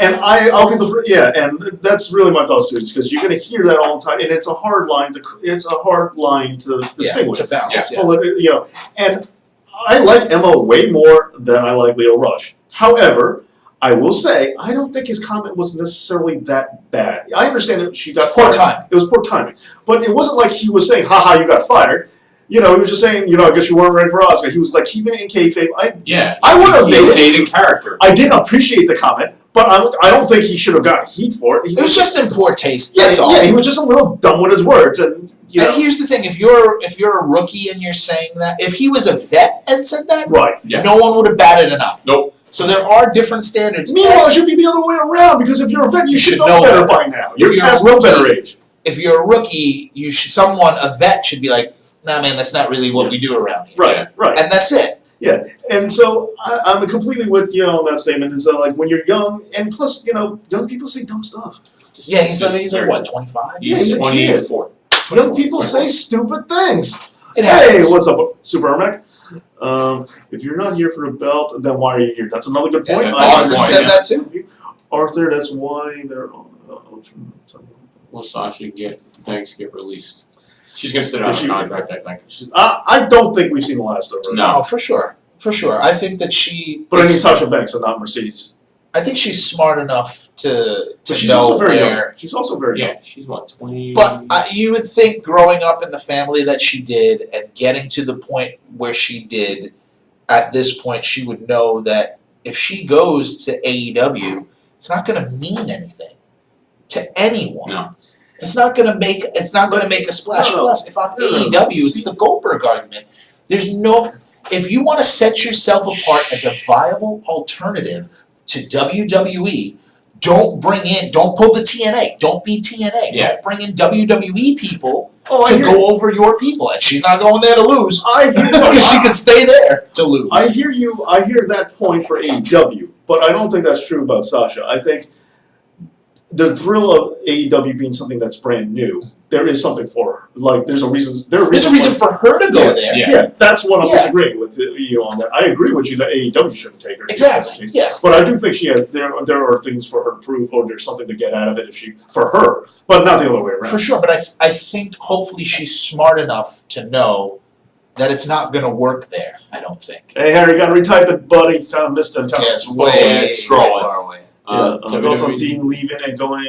And I'll get and that's really my thoughts, dudes, because you're going to hear that all the time, and it's a hard line to distinguish. To balance. Yeah. Well, and I like Emma way more than I like Lio Rush. However, I will say I don't think his comment was necessarily that bad. I understand that she got It's poor fired. timing. It was poor timing, but it wasn't like he was saying, "Haha, you got fired." He was just saying, I guess you weren't ready for Asuka. He was like keeping it in kayfabe. I would have He made it. stayed in character. I didn't appreciate the comment, but I don't think he should have gotten heat for it. It was just in poor taste. That's all. Yeah, he was just a little dumb with his words, and And here's the thing: if you're a rookie and you're saying that, if he was a vet and said that, right. Yeah. no one would have batted an eye. Nope. So there are different standards. Meanwhile, it should be the other way around because if you're a vet, you should know better by now. You're you're past a no rookie- better age. If you're a rookie, a vet should be like, nah, man, that's not really what we do around here. Right, Yeah. right. And that's it. Yeah, and so I'm completely with on that statement. Is like when you're young, and plus young people say dumb stuff. Yeah, he's Just like what, 25? Yeah, he's He's a kid. 24. Young people say stupid things. It Hey, happens. what's up, Super Ermac? If you're not here for the belt, then why are you here? That's another good point. Yeah, I Austin agree. said that too. Arthur, that's why they're. Will Sasha get released? She's gonna sit out Is of she- contract, I think. I don't think we've seen the last of her. No. For sure. For sure. I think that she. But I mean Sasha Banks and not Mercedes. I think she's smart enough to But she's know also very where. young. She's also very young. Yeah, she's what, 20? But you would think growing up in the family that she did and getting to the point where she did, at this point, she would know that if she goes to AEW, it's not going to mean anything to anyone. No. It's not going to make a splash. No. Plus, if I'm No. AEW, it's the Goldberg argument. There's no. If you want to set yourself apart as a viable alternative to WWE, don't pull the TNA. Don't be TNA. Yeah. Don't bring in WWE people Oh, to go over your people. And she's not going there to lose. I hear Because she can stay there to lose. I hear you. I hear that point for AEW, but I don't think that's true about Sasha. I think the thrill of AEW being something that's brand new, there is something for her. Like, there's a reason. There's a reason for her to go Yeah, there. Yeah. Yeah, that's what I'm Yeah. disagreeing with you on that. I agree with you that AEW shouldn't take her. Exactly. Yeah. But I do think she has. There are things for her to prove, or there's something to get out of it for her, but not the other way around. For sure, but I think hopefully she's smart enough to know that it's not going to work there. I don't think. Hey Harry, gotta retype it, buddy. Kind of missed it. Yeah, it's Far way, away. scrolling. far away. Thoughts on Dean leaving and going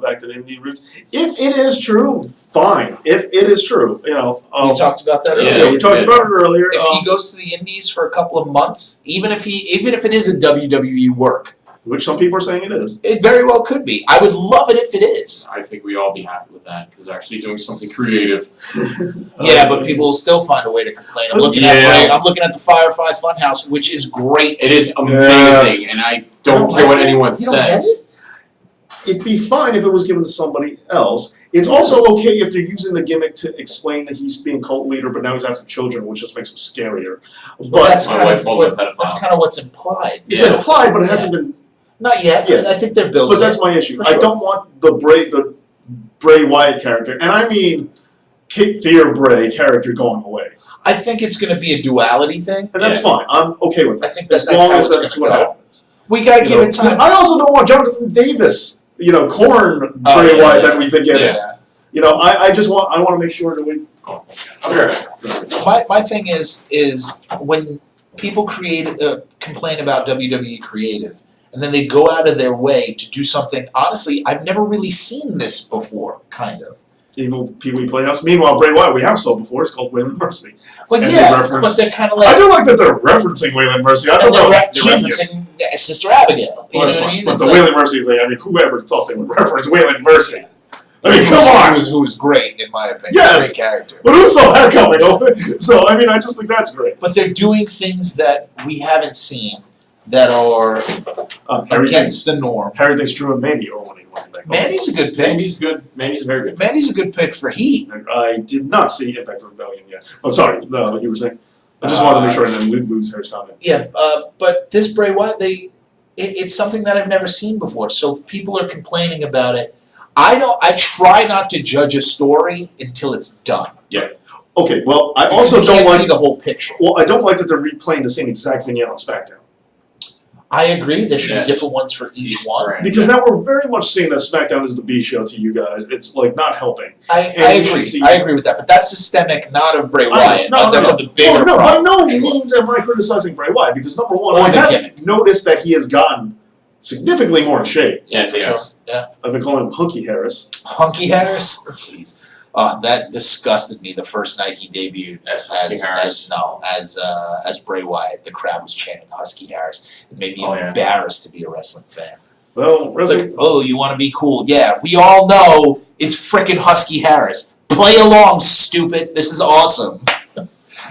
back to the indie roots. If it is true, fine. If it is true, We talked about that Yeah, earlier. we talked about it earlier. If he goes to the Indies for a couple of months, even if it is a WWE work, which some people are saying it is. it very well could be. I would love it if it is. I think we all be happy with that because they're actually doing something creative. Yeah, but people will still find a way to complain. I'm looking at the Firefly Funhouse, which is great. It is amazing, and I don't care what anyone You don't get says. It'd be fine if it was given to somebody else. It's also okay if they're using the gimmick to explain that he's being cult leader, but now he's after children, which just makes him scarier. But that's My kind wife of called him a what, pedophile. that's kind of what's implied. it's Yeah. implied, but it hasn't been. Not yet. Yeah. I think they're building. But that's my issue. For sure. I don't want the Bray Wyatt character, and I mean Kate Fear Bray character going away, I think it's going to be a duality thing. and that's fine. I'm okay with I that. think that's As long how as it's that's going what to go. happens. We got to You give know, it time. I also don't want Jonathan Davis, Corn Oh, Bray yeah, Wyatt yeah. that we've been getting. Yeah. I want to make sure that we. Oh, okay. My thing is when people complain about WWE creative, and then they go out of their way to do something. Honestly, I've never really seen this before. Kind of. Evil Pee Wee Playhouse. Meanwhile, Bray Wyatt, we have saw before. It's called Wayland Mercy. Well, And yeah, they reference- but they're kind of I like do like that they're referencing Wayland Mercy. I thought and that they're, was they're genius. referencing Sister Abigail. You know what I mean? But It's the like- Wayland Mercy is like, whoever thought they would reference Wayland Mercy? I mean, come who on. was great in my opinion. Yes. Great character. But who saw that coming? So, I just think that's great. But they're doing things that we haven't seen that are Harry against thinks, the norm. Harry thinks Drew and Mandy are winning. Mandy's a good pick. Mandy's good. Mandy's very good. Mandy's a good pick for Heat. I did not see Impact Rebellion yet. Oh, sorry. No, you were saying. I just wanted to make sure I didn't lose Harry's comment. Yeah, but this Bray Wyatt, it's something that I've never seen before. So people are complaining about it. I try not to judge a story until it's done. Okay, well, I Because also you don't can't like. see the whole picture. Well, I don't like that they're replaying the same exact vignette on SmackDown. I agree. There should Yes. be different ones for each one. brand. Because now we're very much seeing that SmackDown is the B show to you guys. It's like not helping. I And you should see- agree. I agree with that. But that's systemic, not of Bray Wyatt. No, that's no, of the bigger no, by problem. no Sure. means am I criticizing Bray Wyatt because number one, Or I the have gimmick. noticed that he has gotten significantly more in shape. Yes, For yes. sure. Yeah. I've been calling him Hunky Harris. Hunky Harris? Jeez. That disgusted me the first night he debuted As Husky Harris. as Bray Wyatt. The crowd was chanting Husky Harris. It made me Oh, yeah. embarrassed to be a wrestling fan. Well, It's wrestling. like, oh, you want to be cool? Yeah, we all know it's frickin' Husky Harris. Play along, stupid. This is awesome.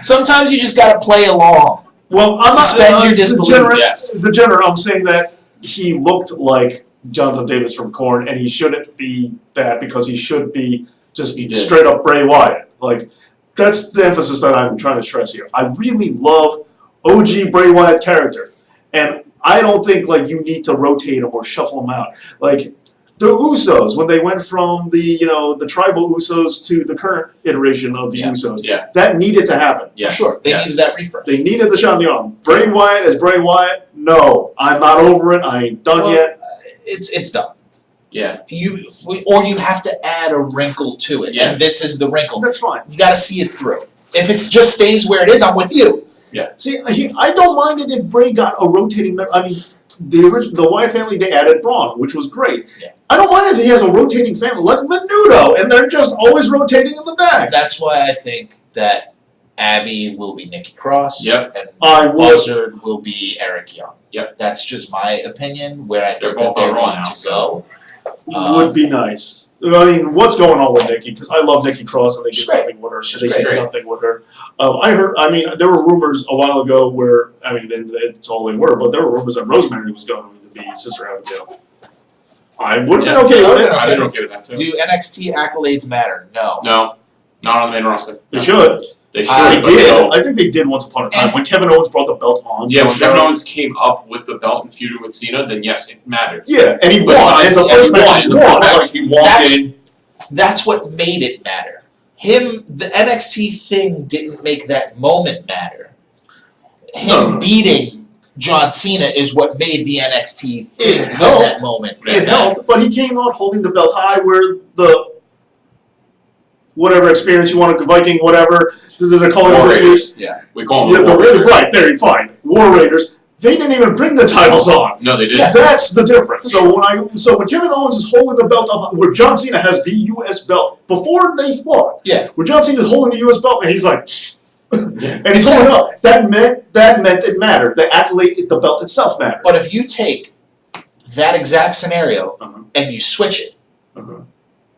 Sometimes you just gotta play along. Well, I'm Suspend not your disbelief, degenerate. yes. Degenerate. I'm saying that he looked like Jonathan Davis from Korn, and he shouldn't be that because he should be just He did. straight up Bray Wyatt. Like that's the emphasis that I'm trying to stress here. I really love OG Bray Wyatt character, and I don't think like you need to rotate him or shuffle him out. Like the Usos when they went from the the tribal Usos to the current iteration of the Yeah. Usos, Yeah. that needed to happen. Yeah. For sure. They Yes. needed that refresh. They needed the shot in the arm. Bray Wyatt as Bray Wyatt? No, I'm not over it. I ain't done Well, yet. It's done. Yeah. Or you have to add a wrinkle to it. Yeah. And this is the wrinkle. That's fine. You gotta see it through. If it just stays where it is, I'm with you. See, I don't mind it if Bray got a rotating member. I mean, the Wyatt family, they added Braun, which was great. Yeah. I don't mind if he has a rotating family, like Menudo, and they're just always rotating in the back. That's why I think that Abby will be Nikki Cross. Yep. And I would. Buzzard will be Eric Young. Yep. That's just my opinion, where I They're think both that they're on Raw going now, to so- go. Would be nice. I mean, what's going on with Nikki? Because I love Nikki Cross, and they She's did great. nothing with her. She's They did great. nothing with her. I mean, there were rumors a while ago where, I mean, it's all they were, but there were rumors that Rosemary was going to be Sister Abigail. I would have Yeah. been okay with it. I'd be okay with that too. Do NXT accolades matter? No. No, not on the main roster. They should. They should. They but they did. don't. I think they did once upon a time when Kevin Owens brought the belt on. Yeah, to when the Kevin show. Owens came up with the belt and feuded with Cena, then yes, it mattered. Yeah, and he won. Besides And the the first match won. he In the first won. match, Like, he walked That's- in. That's what made it matter. The NXT thing didn't make that moment matter. Him No. beating John Cena is what made the NXT thing It in helped. that moment. It helped, but he came out holding the belt high where the whatever experience you want to Viking, whatever, they're calling War it this Raiders. Yeah. We call year. them Yeah, the War Raiders. right, there, fine. War Raiders. They didn't even bring the titles on. No, they didn't. Yeah. That's the difference. So when Kevin Owens is holding the belt up, where John Cena has the U.S. belt before they fought, Yeah. where John Cena is holding the U.S. belt, and he's like, Yeah. and he's holding it up. That meant it mattered. The accolade, the belt itself mattered. But if you take that exact scenario Uh-huh. and you switch it, Uh-huh.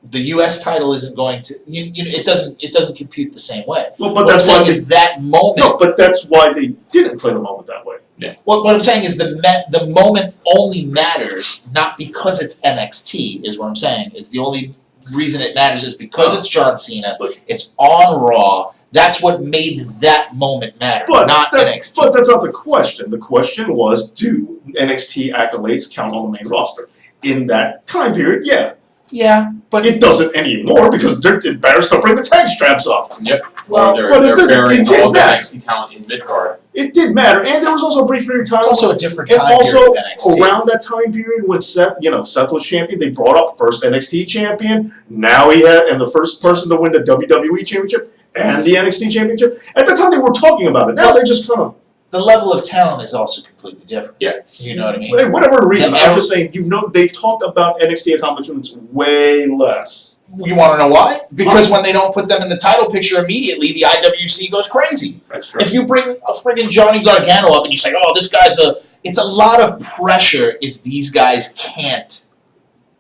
the U.S. title isn't going to. It doesn't compute the same way. Well, but What I'm that's why saying is that moment. no, but that's why they didn't play the moment that way. What I'm saying is the moment only matters not because it's NXT is what I'm saying is the only reason it matters is because it's John Cena. But- It's on Raw. That's what made that moment matter, But not that's, NXT. But that's not the question. The question was, do NXT accolades count on the main roster? In that time period, yeah. Yeah, but It doesn't anymore because it better start bringing the tag straps up. Well, they're, but it they're did- burying it did all the matter. NXT talent in mid card. It did matter, and there was also a brief period of time. it's also a different and time also period with NXT. around that time period when Seth was champion, they brought up first NXT champion. Now he had and the first person to win the WWE championship and the NXT championship. At that time, they were talking about it. Now they're just kind of The level of talent is also completely different. Yeah. You know what I mean? hey, whatever the reason. The I'm just saying, they've talked about NXT accomplishments way less. You want to know why? Because when they don't put them in the title picture immediately, the IWC goes crazy. That's true. If you bring a friggin' Johnny Gargano up and you say, "Oh, this guy's it's a lot of pressure if these guys can't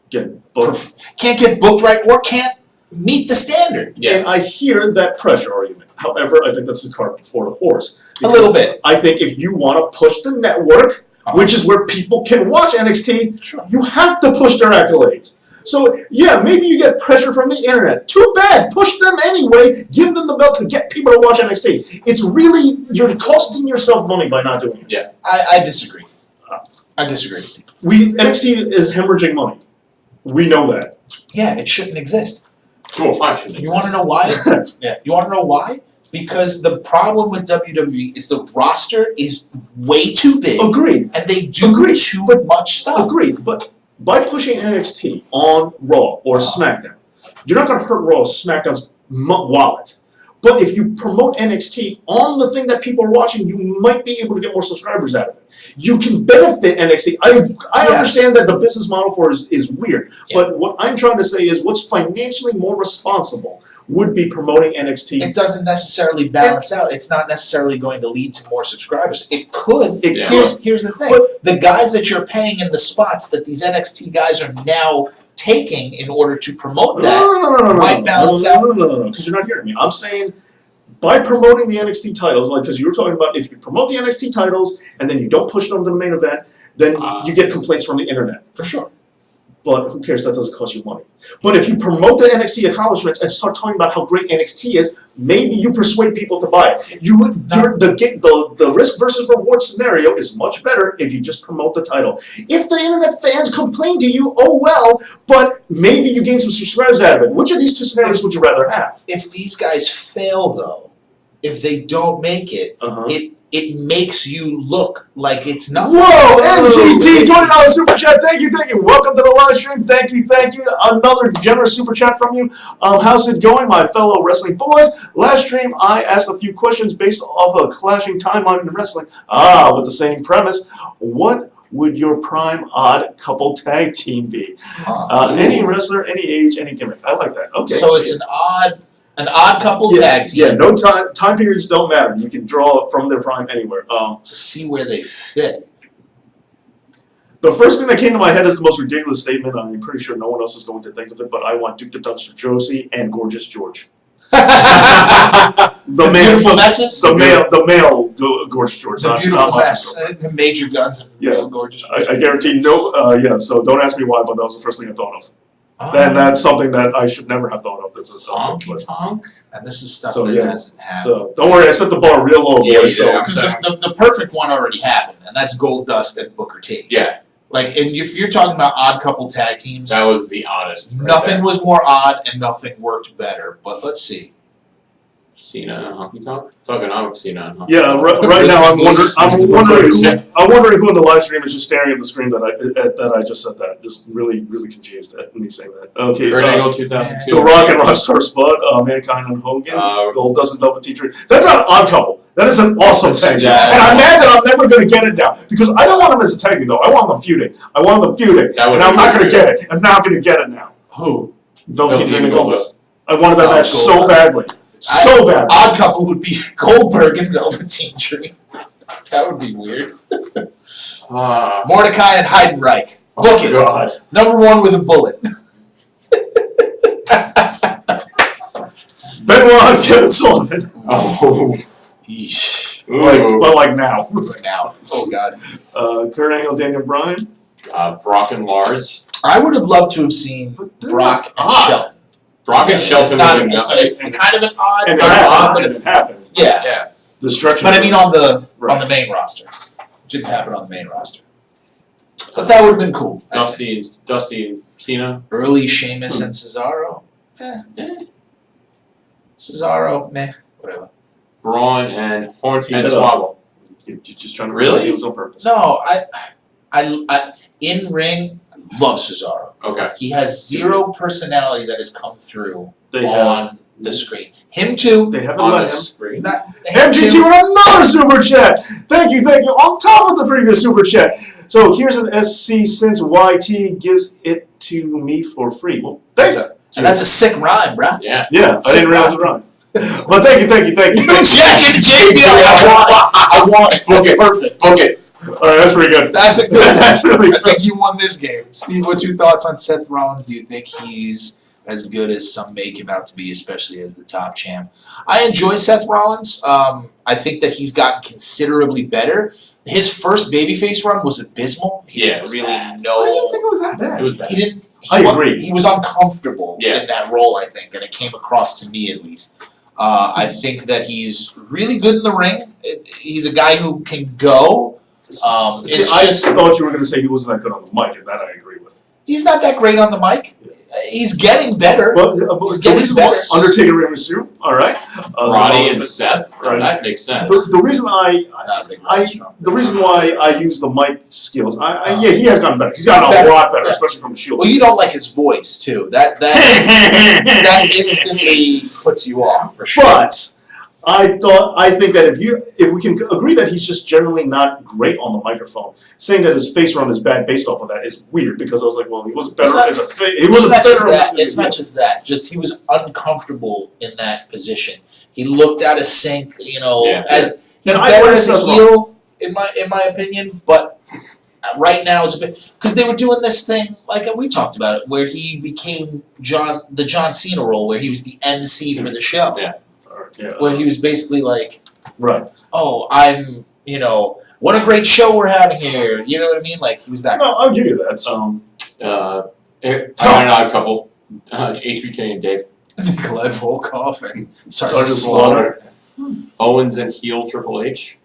get booked right or can't meet the standard." Yeah. And I hear that pressure argument. However, I think that's the cart before the horse. A little bit. I think if you want to push the network, which is where people can watch NXT, Sure. you have to push their accolades. So, yeah, maybe you get pressure from the internet. Too bad. Push them anyway. Give them the belt to get people to watch NXT. It's really, you're costing yourself money by not doing it. I disagree. I disagree. NXT is hemorrhaging money. We know that. Yeah, it shouldn't exist. 205 shouldn't You want to know why? Yeah. You want to know why? Because the problem with WWE is the roster is way too big, Agreed. and they do Agreed. too much stuff. Agreed. But by pushing NXT on Raw or SmackDown, you're not going to hurt Raw or SmackDown's wallet. But if you promote NXT on the thing that people are watching, you might be able to get more subscribers out of it. You can benefit NXT. I Yes. understand that the business model for it is weird. Yeah. But what I'm trying to say is what's financially more responsible would be promoting NXT. It doesn't necessarily balance out. It's not necessarily going to lead to more subscribers. It could. It Here's the thing. But- The guys that you're paying in the spots that these NXT guys are now taking in order to promote that. No, might balance out. No, because you're not hearing me. I'm saying by promoting the NXT titles, like because you were talking about if you promote the NXT titles and then you don't push them to the main event, then you get complaints from the internet. For sure. But who cares? That doesn't cost you money. But if you promote the NXT accomplishments and start talking about how great NXT is, maybe you persuade people to buy it. The risk versus reward scenario is much better if you just promote the title. If the internet fans complain to you, oh well, but maybe you gain some subscribers out of it. Which of these two scenarios would you rather have? If these guys fail, though, if they don't make it, it makes you look like it's nothing. Whoa, MGT, $20 super chat. Thank you. Welcome to the live stream. Thank you. Another generous super chat from you. How's it going, my fellow wrestling boys? Last stream, I asked a few questions based off a clashing timeline in wrestling. With the same premise. What would your prime odd couple tag team be? Any wrestler, any age, any gimmick. I like that. Okay. So it's an odd couple tag team. Yeah, no time periods don't matter. You can draw from their prime anywhere. To see where they fit. The first thing that came to my head is the most ridiculous statement. I'm pretty sure no one else is going to think of it, but I want Duke the Dumpster Josie and Gorgeous George. The beautiful messes? The male Gorgeous George. The not beautiful my mess. Major guns and Yeah. real gorgeous. I guarantee no. So don't ask me why, but that was the first thing I thought of. then that's something that I should never have thought of. That's a Honky Tonk. And this is stuff So, that yeah. hasn't happened. So don't worry, I set the bar real low, Yeah, boys. you did. So Because the perfect one already happened, and that's Gold Dust and Booker T. Yeah, Like, and if you're talking about odd couple tag teams, that was the oddest. Right nothing there. was more odd and nothing worked better. But let's see. Cena and Honky Tonk. Fucking I would Cena and Honky yeah, Tonk. right now I'm wondering Yeah. I'm wondering who in the live stream is just staring at the screen that I just said that. Just really confused at me saying that. Okay. Kurt Angle 2002. The Rock and Rockstar Spud, Mankind and Hogan, Gold Dust and Velvet Teacher. That's not an odd couple. That is an awesome tag team. Yeah. And I'm mad that I'm never going to get it now. Because I don't want them as a tag team, though. I want them feuding. That would And I'm be not going to great. get it. I'm not going to get it now. Who? Velvet Team and Gold Gold Dust. I wanted that match so Gold Dust. badly. So badly. Odd couple would be Goldberg and Velveteen Dream. That would be weird. Mordecai and Heidenreich. Book it. God. Number one with a bullet. Benoit and Kevin Sullivan. Oh. Yeesh. Like now. Right now. Oh, God. Kurt Angle, Daniel Bryan. Brock and Lars. I would have loved to have seen Brock and Shelton. Brock and It's Shelton not- would be it's kind of an odd. And it it's happened. odd, but And it's- it happened. Yeah. Yeah. Destruction. But I mean on the Right. main roster. It didn't happen on the main roster. But that would have been cool. I think. Dusty and Cena. Early Sheamus and Cesaro. Eh. Cesaro, meh, whatever. Braun and Horn Keep and it up. Swoggle. You're just trying to Really? heels on purpose. No, I in ring, I love Cesaro. Okay. He has zero personality that has come through They have. on the screen. Him too. They haven't On the let him. screen. Not, him MGT too. with another super chat. Thank you. On top of the previous super chat. So here's an SC since YT gives it to me for free. Well, thanks. And that's a sick rhyme, bruh. Yeah. Yeah, I didn't realize it was wrong. But thank you. Jack and JBL. I want it. That's perfect. Book it. All right, that's pretty good. That's a good one. That's really I good. think you won this game. Steve, what's your thoughts on Seth Rollins? Do you think he's as good as some make him out to be, especially as the top champ? I enjoy Seth Rollins. I think that he's gotten considerably better. His first babyface run was abysmal. He Yeah, it didn't was really bad. know. I didn't think it was that bad. It was bad. He didn't. I agree. He was uncomfortable Yeah. in that role, I think, and it came across to me at least. I think that he's really good in the ring. He's a guy who can go. See, It's I just thought you were going to say he wasn't that good on the mic, and that I agree with. he's not that great on the mic. He's getting better. But He's the getting reason why better. Undertaker Rey Mysterio, all right. Roddy and so Seth. Right. That makes sense. the reason Not a big the reason why I use the mic skills, yeah, he has gotten better. He's gotten a Better. lot better, Yeah. especially from the Shield. Well, you don't like his voice too. That instantly puts you off for sure. But I think that if we can agree that he's just generally not great on the microphone, saying that his face run is bad based off of that is weird because I was like, well, he wasn't better as a face. He wasn't It's not better. just that. It's not just that. Just he was uncomfortable in that position. He looked out of sync. Yeah. As he's And I better like as a Seth heel in my opinion, but right now is a bit because they were doing this thing like we talked about it, where he became the John Cena role, where he was the MC for the show, Yeah. Yeah. where he was basically like, Right. oh, I'm, what a great show we're having here. You know what I mean? Like he was that. No, I'll give you that. I got an odd couple. HBK and Dave. Nikolai Volkov and Sergeant Sergeant Slaughter. Owens and heel Triple H.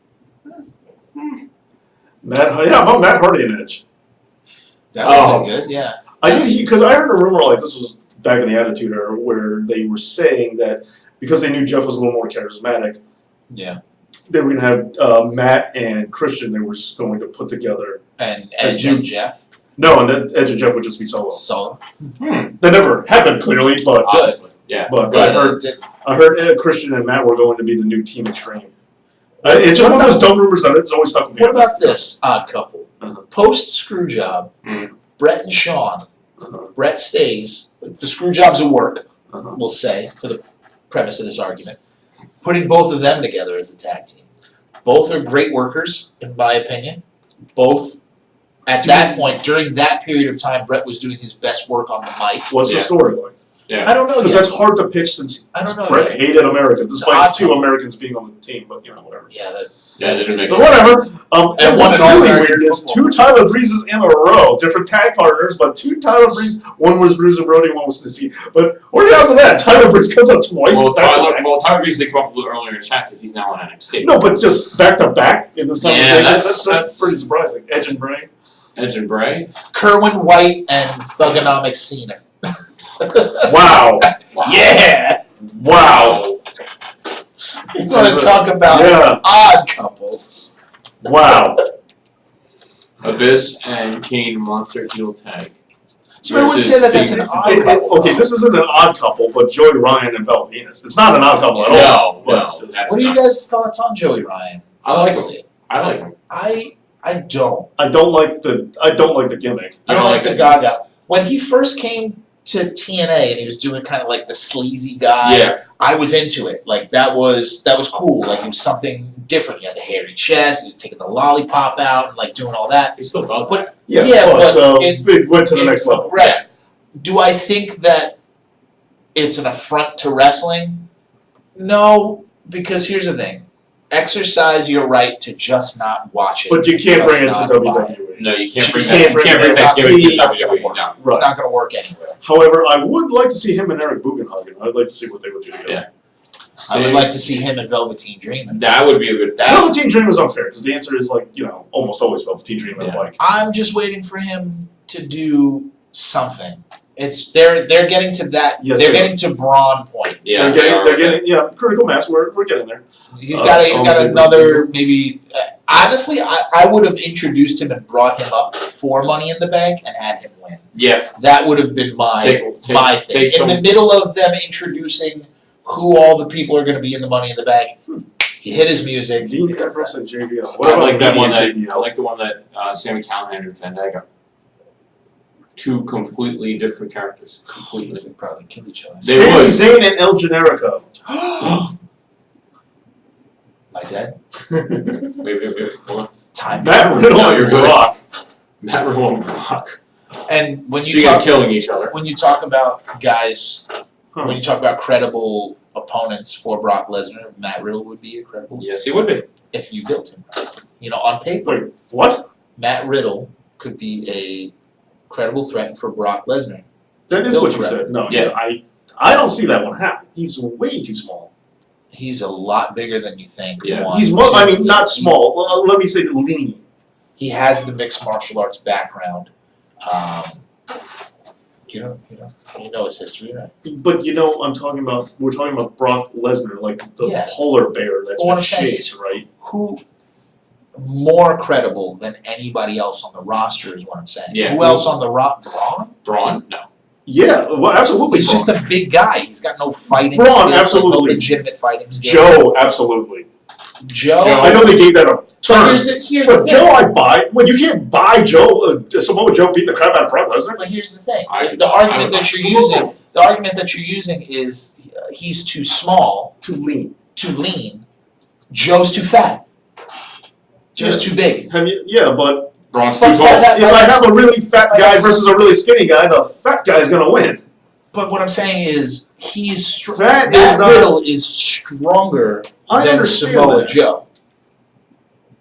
About Matt Hardy and Edge. That would have been good, yeah. I did because I heard a rumor like this was back in the Attitude Era where they were saying that because they knew Jeff was a little more charismatic, Yeah. they were going to have Matt and Christian. They were going to put together. And As Edge you- and Jeff. No, and then Edge and Jeff would just be solo. Solo. That never happened clearly, but Obviously. Yeah. but But I heard Christian and Matt were going to be the new Team Extreme. It's just What one of those about- dumb rumors that it's always stuck with me. what about this odd couple? Uh-huh. Post screw job, Mm. Brett and Sean. Uh-huh. Brett stays. The screw job's at work, Uh-huh. we'll say, for the premise of this argument. Putting both of them together as a tag team. Both are great workers, in my opinion. Both, at that point, during that period of time, Brett was doing his best work on the mic. What's Yeah. the story like? I don't know Because yet. that's hard to pitch since I don't know Brett yet. hated America, odd despite two couple. Americans being on the team, but whatever. Yeah, that, Yeah, that didn't make But sense. whatever. And And one what's in all really American weird is football. 2 Tyler Breezes in a row, different tag partners, but 2 Tyler Breeze. One was Breeze and Brody, one was Snitsky. But what are the odds of that? Tyler Breeze comes up twice. Well, back to back. Tyler Breeze, they come up a little earlier in chat because he's now on NXT. No, but just back to back in this Yeah, conversation. that's- that's pretty surprising. Edge and Bray. Edge and Bray. Kerwin White and Thugonomics Cena. Wow. Yeah! Wow. We're gonna talk about Yeah. odd couple. Wow. Abyss and Kane Monster Heel Tag. So I wouldn't say that that's an odd couple. Okay, this isn't an odd couple, but Joey Ryan and Val Venus. It's not an odd couple at all. No, but just- that's What are you not. guys' thoughts on Joey Ryan? I like Honestly, I like him. I don't. I don't like the gimmick. I don't like the it. Gaga. When he first came to TNA and he was doing kind of like the sleazy guy, Yeah, I was into it. Like that was cool. Like it was something different. He had the hairy chest. He was taking the lollipop out and like doing all that. he still does But- that. Yeah, Yeah, but it went to the next level. Progressed. Do I think that it's an affront to wrestling? No, because here's the thing. Exercise your right to just not watch it. But you can't bring it to Just not buy it. WWE. No, you can't bring You that. can't You bring can't bring that that to gimmick to not gonna WWE. work. No. It's Right. not going to work anywhere. However, I would like to see him and Eric Bugenhagen. I'd like to see what they would do together. Yeah. I would like to see him and Velveteen Dream. That would be a good. Velveteen Dream is unfair because the answer is almost always Velveteen Dream and Yeah. like. I'm just waiting for him to do something. It's they're getting to that. Yes, they're they getting to Braun point. Yeah, they're getting critical mass. We're getting there. He's got obviously, another maybe. Honestly, I would have introduced him and brought him up for Money in the Bank and had him win. Yeah, That would have been my thing. take In some. the middle of them introducing who all the people are going to be in the Money in the Bank, he hit his music. Dean Ambrose and JBL. What I about like that Dean one. and That I like the one that Sammy Callahan and Fandango. Two completely different characters. Completely. They'd probably kill each other. They Sami would. Zayn and El Generico. My dad. Wait. Hold on. It's time. Matt Riddle No, and you're good. Brock. Matt Riddle and Brock. And when you Speaking of talk killing each other. when you talk about guys, Huh. when you talk about credible opponents for Brock Lesnar, Matt Riddle would be a credible Yes, he would be. if you built him. On paper, Wait, what? Matt Riddle could be a credible threat for Brock Lesnar. That is Bill what you Correct. said. No, Yeah. I don't see that one happen. He's way too small. He's a lot bigger than you think. Yeah. One, He's two, not small. Well, let me say lean. He has the mixed martial arts background. You know his history, right? But I'm talking about. We're talking about Brock Lesnar, like the Yeah. polar bear that's Well, what been I'm saying shaped, right? Who more credible than anybody else on the roster is what I'm saying. Yeah. Who else on the roster? Braun? Braun? No. Yeah, well, absolutely. He's just a big guy. He's got no fighting Braun, skills, absolutely. no legitimate fighting skills. Joe, absolutely. Joe. Joe. I know they gave that a But turn. here's But the Joe, thing. I buy. Well, you can't buy Joe. Samoa Joe beating the crap out of Brock Lesnar. But here's the thing. I- The I argument would- that you're using. The argument that you're using is he's too small, Too lean. too lean. Joe's too fat. Joe's too big. Have you? Yeah, but Braun's But too by tall. that- if I have a really fat But guy that's- versus a really skinny guy, the fat guy's gonna win. But what I'm saying is Fat is Matt not- Riddle is stronger I than understand Samoa that. Joe.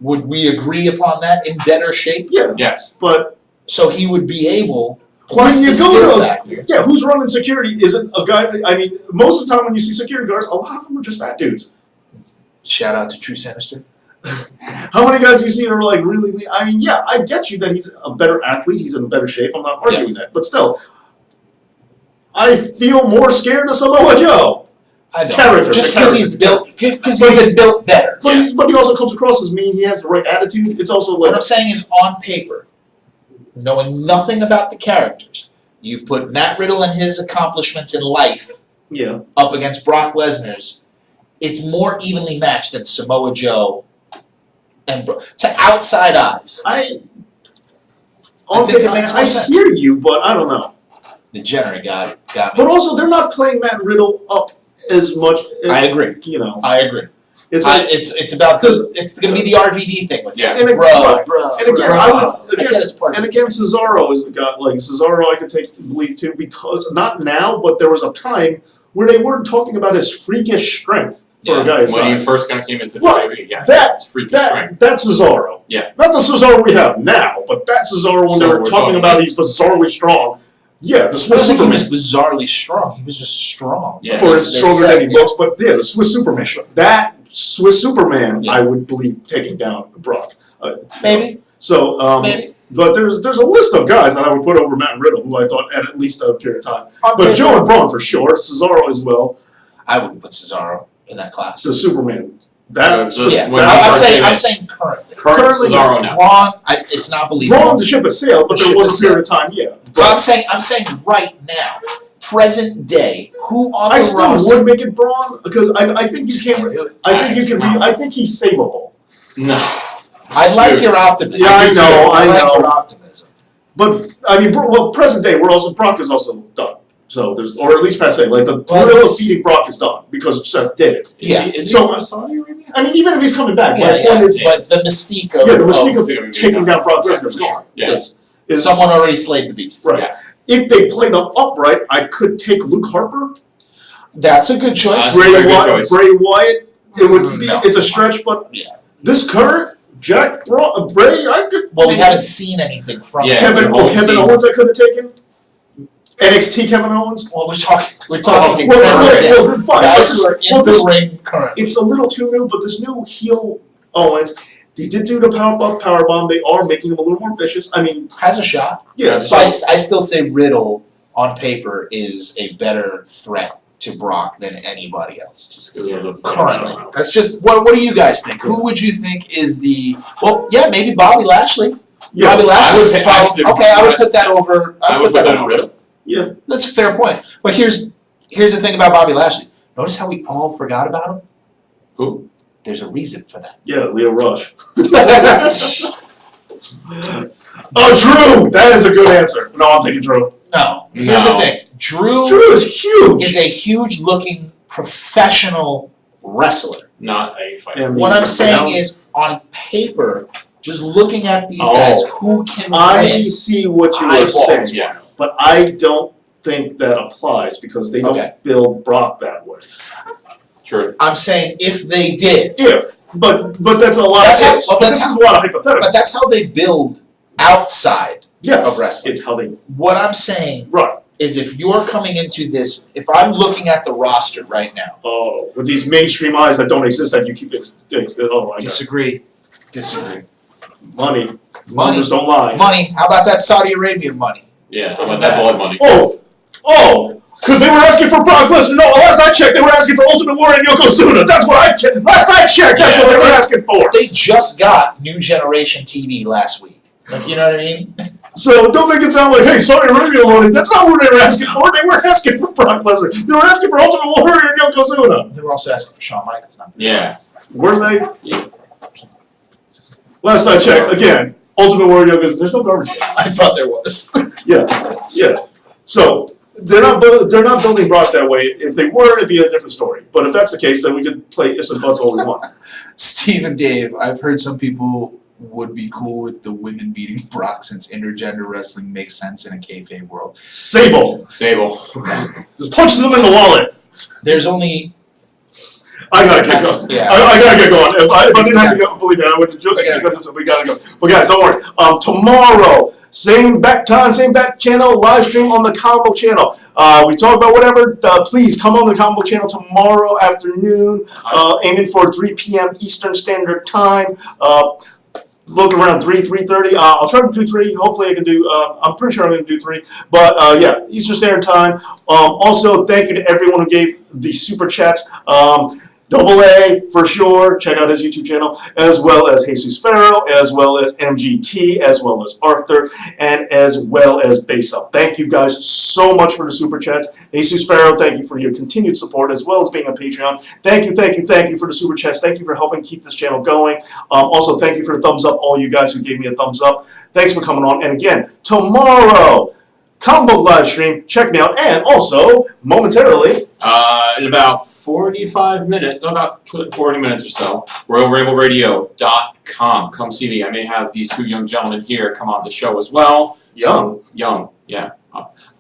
Would we agree upon that? In better shape, Yeah, Yes. but so he would be able. Plus when the you skill go to factor. yeah, who's running security isn't a guy. I mean, most of the time when you see security guards, a lot of them are just fat dudes. Shout out to True Sinister. How many guys do you see that are like really lean? I mean, yeah, I get you that he's a better athlete, he's in better shape. I'm not arguing that, but still, I feel more scared of Samoa Joe. I know. Character, Just the because he's character. built, because But he's built better. But, Yeah. but he also comes across as mean. He has the right attitude. It's also What like I'm saying is, on paper, knowing nothing about the characters, you put Matt Riddle and his accomplishments in life yeah. up against Brock Lesnar's, it's more evenly matched than Samoa Joe and to outside eyes. I think it makes more sense. I hear you, but I don't know. The Jenner got me. But also, they're not playing Matt Riddle up as much. As, I agree. I agree. It's like, It's about because it's gonna be the RVD thing with Yeah. him. And Bro, again, bro, and again, bro. I would, again, I get it. It's part of And his again, gimmick. Cesaro is the guy. Like Cesaro, I could take to believe too, because not now, but there was a time where they weren't talking about his freakish strength for a guy his when he size. first kind of came into Right. WWE, yeah, That- it's freaky strength. That's Cesaro. Yeah. Not the Cesaro we have now, but that Cesaro when So they were we're talking talking about like- he's bizarrely strong. Yeah, the I don't Swiss think he Superman. was bizarrely strong. He was just strong. Yeah. Or They stronger said, than he looks, but yeah, the Swiss Superman. That Swiss Superman, Yeah. I would believe taking down Brock. Maybe. So, Maybe. but there's a list of guys that I would put over Matt Riddle, who I thought at least a period of time. On But paper, Joe and Braun for sure, Cesaro as well. I wouldn't put Cesaro in that class. So Superman. That Just Yeah, when that- he I'm first saying came I'm in. saying currently. Current currently, Cesaro now. Braun, it's not believable. Braun, the ship has sailed, but The there ship was has a period of time, yeah. But I'm saying right now, present day, who on I the still roster? would make it Braun because I think you can. I think you can be. I think he's savable. No. I like Dude. your optimism. Yeah, I do know, too. I like know. your optimism. But I mean, well, present day, we're also Brock is also done. So there's, or at least passe, like the Well, thrill of it's- beating Brock is done because Seth did it. Yeah. Is he So- from Saudi Arabia? I mean, even if he's coming back, Yeah, my point is, but the mystique of, yeah, the mystique Oh, of so taking down Brock Yeah, Lesnar is for gone. sure. Yes. Is someone already slayed the beast. Right. Yes. if they played them upright, I could take Luke Harper, That's a good choice. That's a Bray very good Wyatt. choice. Bray Wyatt. It would be. No. It's a stretch, but Yeah. this current Bray, I could. Well, we haven't seen anything from Yeah. him. Kevin, we've only Kevin seen- Owens, I could have taken. NXT Kevin Owens. Well, we're talking talking Well, present day. well, fine. Guys This who is- are in well, the this- ring currently. It's a little too new, but this new heel Owens, he did do the powerbomb. They are making him a little more vicious. I mean, Has a shot. yeah. So I still say Riddle on paper is a better threat to Brock than anybody else. Just because of the first Currently. round. That's just what do you guys think? Who would you think is the maybe Bobby Lashley. Yeah, Bobby Lashley's I would- probably okay, I would put that over I would put that on Riddle. yeah. That's a fair point. But here's the thing about Bobby Lashley. Notice how we all forgot about him? Who? There's a reason for that. Yeah, Leo Rush. Oh, Drew! That is a good answer. No, I'm taking Drew. No. Here's No. the thing. Drew Drew is huge. is a huge looking professional wrestler. Not a fighter. And What I'm the- saying is, on paper, just looking at these Oh. guys, who can I win? see what you were Eyeballs. saying, Yeah. but I don't think that applies because they don't Okay. build Brock that way. True. I'm saying if they did, But that's a lot. That's of how- ifs. well, that's This how- is a lot of hypotheticals. but that's how they build outside Yes, of wrestling. it's how they What I'm saying right. is if you're coming into this, if I'm looking at the roster right now, Oh, with these mainstream eyes that don't exist that you keep. Oh my god. disagree. Money. Money. Numbers don't lie. Money. How about that Saudi Arabia money? Yeah. How Doesn't about that matter. blood money? Oh, because they were asking for Brock Lesnar. No, last I checked, they were asking for Ultimate Warrior and Yokozuna. That's what I checked. Last I checked, that's Yeah. what they were asking for. They just got New Generation TV last week. Like, you know what I mean? So don't make it sound like, hey, Saudi Arabia money. That's not what they were asking for. They weren't asking for Brock Lesnar. They were asking for Ultimate Warrior and Yokozuna. They were also asking for Shawn Michaels. Not Yeah. Were they? Yeah. Last I checked, again, Ultimate Warrior Yokozuna. There's no garbage. I thought there was. Yeah. So they're not building Brock that way. If they were, it'd be a different story. But if that's the case, then we could play ifs and buts all we want. Steve and Dave, I've heard some people would be cool with the women beating Brock since intergender wrestling makes sense in a kayfabe world. Sable Sable. just punches him in the wallet. There's only I gotta get going. Yeah. I gotta get going. If I didn't have to go, believe me, I would joke. We gotta We gotta go. But guys, don't worry. Tomorrow, same back time, same back channel, live stream on the Combo channel. We talk about whatever. Please come on the Combo channel tomorrow afternoon, aiming for 3 p.m. Eastern Standard Time. Look around 3:30. I'll try to do 3. Hopefully I can do, I'm pretty sure I'm going to do 3. But yeah, Eastern Standard Time. Also, thank you to everyone who gave the super chats. Double A for sure. Check out his YouTube channel, as well as Jesus Farrow, as well as MGT, as well as Arthur, and as well as Base Up. Thank you guys so much for the super chats. Jesus Farrow, thank you for your continued support, as well as being on Patreon. Thank you for the super chats. Thank you for helping keep this channel going. Also, thank you for the thumbs up, all you guys who gave me a thumbs up. Thanks for coming on. And again, tomorrow, comic book live stream. Check me out. And also, momentarily, In about 45 minutes, no, about 40 minutes or so, RoyalRambleRadio.com. Come see me. I may have these two young gentlemen here come on the show as well. young. Young, yeah.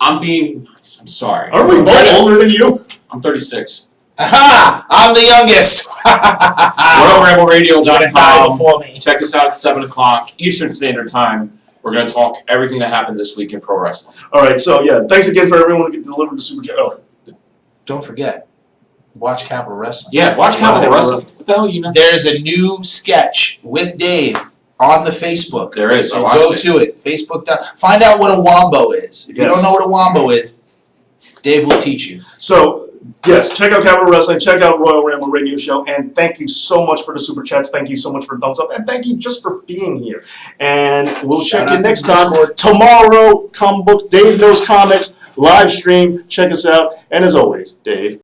I'm sorry. Aren't we both older than you? I'm 36. Aha! I'm the youngest. RoyalRambleRadio.com. before me. Check us out at 7 o'clock Eastern Standard Time. We're going to talk everything that happened this week in pro wrestling. All right, so yeah, thanks again for everyone who delivered the super chat. Oh, Don't forget, watch Capital Wrestling. Yeah, watch Capital Wrestling. What the hell, you know? There's a new sketch with Dave on the Facebook. There is. So I go watched it. to it. Facebook. Find out what a wombo is. If you Yes. don't know what a wombo is, Dave will teach you. so yes, check out Capital Wrestling, check out Royal Ramble Radio Show, and thank you so much for the super chats. Thank you so much for the thumbs up, and thank you just for being here. And we'll Shout check you out to next time. Discord. Tomorrow, comic book, Dave Knows Comics live stream. Check us out, and as always, Dave.